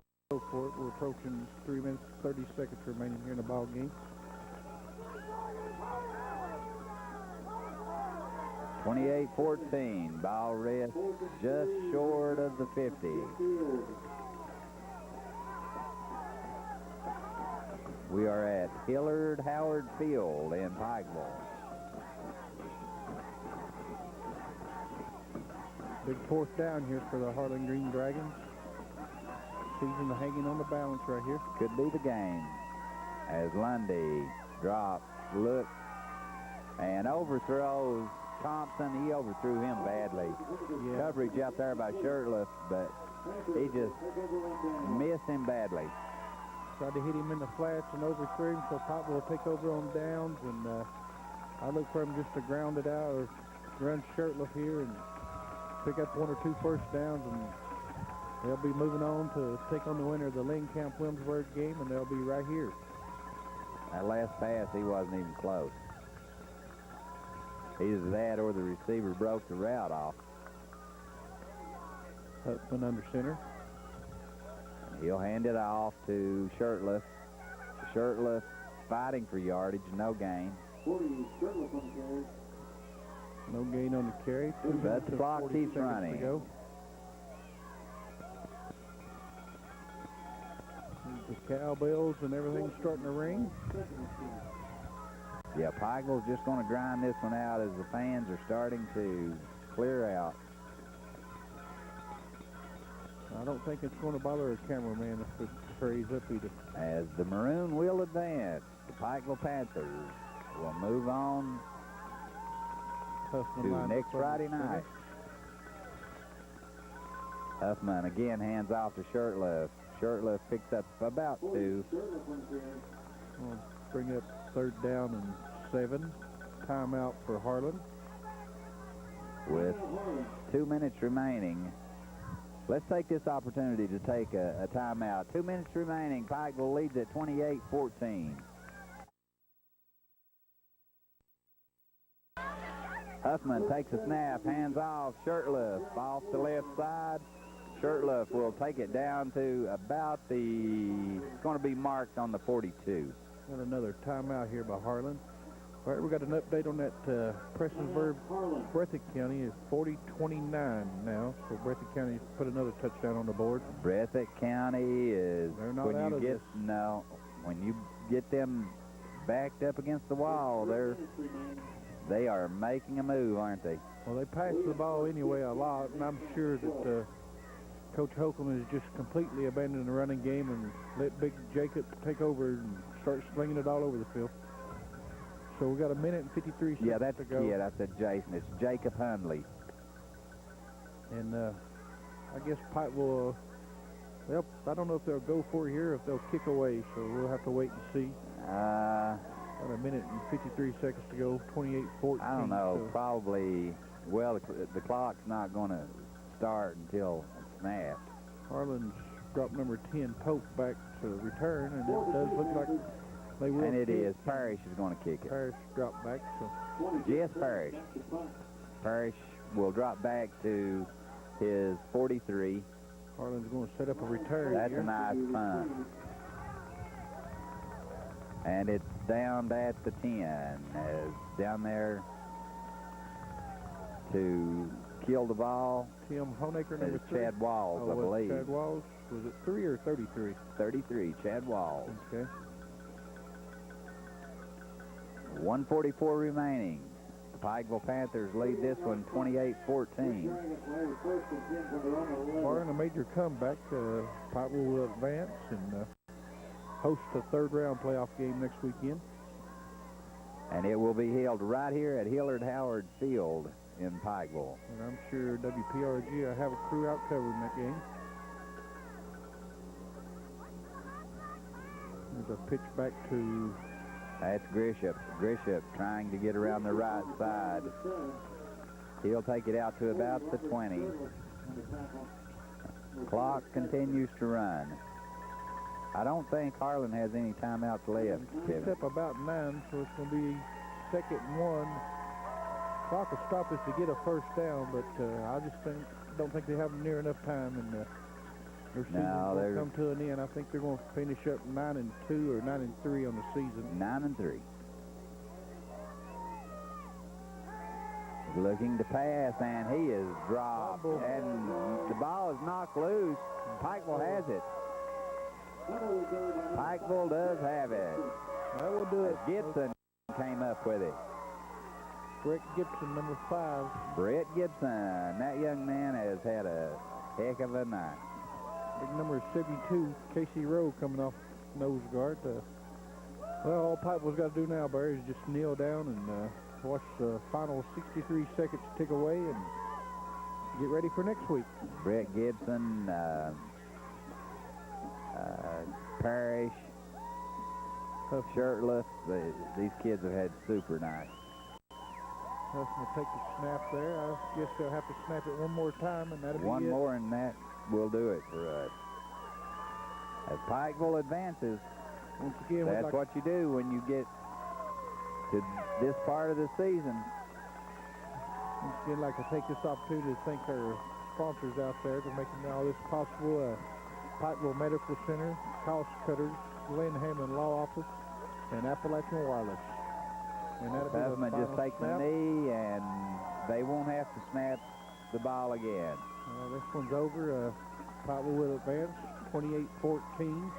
for it. We're approaching 3 minutes, 30 seconds remaining here in the ball game. 28-14. Ball rest just short of the 50. We are at Hillard Howard Field in Pikeville. Big fourth down here for the Harlan Green Dragons. Season hanging on the balance right here. Could be the game. As Lundy drops, looks, and overthrows Thompson. He overthrew him badly. Yeah. Coverage out there by Shirtliff, but he just missed him badly. Tried to hit him in the flats and overthrew him, so Pop will take over on downs, and I look for him just to ground it out or run Shirtliff here and pick up 1 or 2 first downs, and they'll be moving on to take on the winner of the Lynn Camp Williamsburg game, and they'll be right here. That last pass, he wasn't even close. Either that or the receiver broke the route off. Hutman under center. He'll hand it off to Shirtliff. Shirtliff fighting for yardage, no gain. 40, Shirtliff on the carry. No gain on the carry. 2 But minutes the and clock 40 keeps seconds running. to go. The cowbells and everything's starting to ring. Yeah, Pikeville's just going to grind this one out as the fans are starting to clear out. I don't think it's going to bother a cameraman if it hurries up either. As the Maroon will advance, the Pikeville Panthers will move on Huffman to lines next up on Friday the night. Huffman again hands off to Shirtliff. Shirtliff picks up about 2. We'll bring up 3rd down and 7. Timeout for Harlan. With 2 minutes remaining. Let's take this opportunity to take a timeout. 2 minutes remaining. Pikeville leads at 28-14. Huffman takes a snap, hands off, Shirtliff off the left side. Shirtliff will take it down to about it's going to be marked on the 42. Got another timeout here by Harlan. All right, we got an update on that Prestonsburg. Breathitt County is 40-29 now, so Breathitt County put another touchdown on the board. Breathitt County is They're not out of this. when you get them backed up against the wall. They are making a move, aren't they? Well, they pass the ball anyway a lot, and I'm sure that Coach Holcomb has just completely abandoned the running game and let Big Jacob take over and start slinging it all over the field. So we got a minute and 53 seconds Yeah, that's to go. I said Jason. It's Jacob Hundley. And I guess Pikeville, well, I don't know if they'll go for it here or if they'll kick away, so we'll have to wait and see. Got a minute and 53 seconds to go, 28-14. I don't know, so. probably, well, the clock's not going to start until it's snapped. Harlan's dropped number 10, Pope, back to return, and it does look like they will. And it kick. is. Parrish is going to kick it. Parrish dropped back, so. Yes, Parrish. Parrish will drop back to his 43. Harlan's going to set up a return. That's here. a nice punt. And it's down at the 10. Down there to kill the ball. Tim Honaker, number It's 3. Chad Walls, I was believe. Chad Walls. Was it 3 or 33? 33, Chad Walls. Okay. 1:44 remaining. The Pikeville Panthers lead this one 28-14. Barring a major comeback, Pikeville will advance and host a third-round playoff game next weekend. And it will be held right here at Hillard Howard Field in Pikeville. And I'm sure WPRG will have a crew out covering that game. There's a pitch back to... That's Grisham. Grisham trying to get around the right side. He'll take it out to about the 20. Clock continues to run. I don't think Harlan has any timeouts left, Kevin. Step about 9, so it's going to be 2nd and 1. Clock will stop us to get a first down, but I just don't think they have near enough time, and their season will come to an end. I think they're going to finish up 9-2 or 9-3 on the season. 9-3. Looking to pass, and he is dropped, and the ball is knocked loose. Pikeville has it. Pikeville does have it. That will do it. Gibson came up with it. Brett Gibson, number 5. Brett Gibson. That young man has had a heck of a night. Big number 72, Casey Rowe, coming off nose guard. Well, all Pikeville's got to do now, Barry, is just kneel down and watch the final 63 seconds tick away and get ready for next week. Brett Gibson, Parrish, Shirtless. These kids have had super nights. Huffman will take the snap there. I guess they'll have to snap it one more time, and that'll be One it. more, and that will do it for us. As Pikeville advances, Once again, that's what you do when you get to this part of the season. Once again, I'd like to take this opportunity to thank our sponsors out there for making all this possible. Pikeville Medical Center, Cost Cutters, Glenn Hammond Law Office, and Appalachian Wireless. And that'll be the Huffman final just take snap. the knee, and they won't have to snap the ball again. This one's over. Pikeville will advance, 28-14.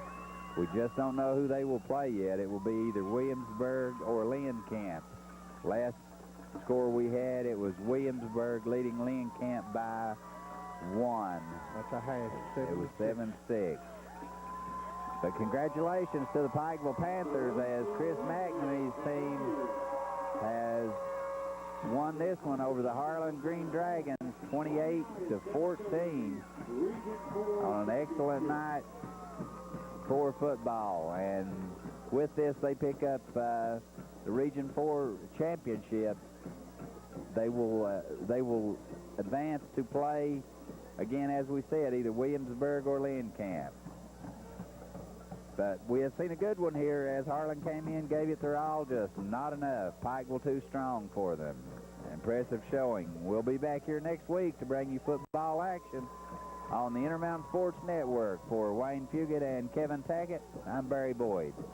We just don't know who they will play yet. It will be either Williamsburg or Lynn-Camp. Last score we had, it was Williamsburg leading Lynn-Camp by 1. That's a half. It was 7-6. But congratulations to the Pikeville Panthers as Chris McNamee's team has won this one over the Harlan Green Dragons 28-14 on an excellent night for football. And with this, they pick up the Region 4 championship. They will advance to play again, as we said, either Williamsburg or Lynn-Camp. But we have seen a good one here as Harlan came in, gave it their all, just not enough. Pikeville too strong for them. Impressive showing. We'll be back here next week to bring you football action on the Intermountain Sports Network. For Wayne Fugit and Kevin Tackett, I'm Barry Boyd.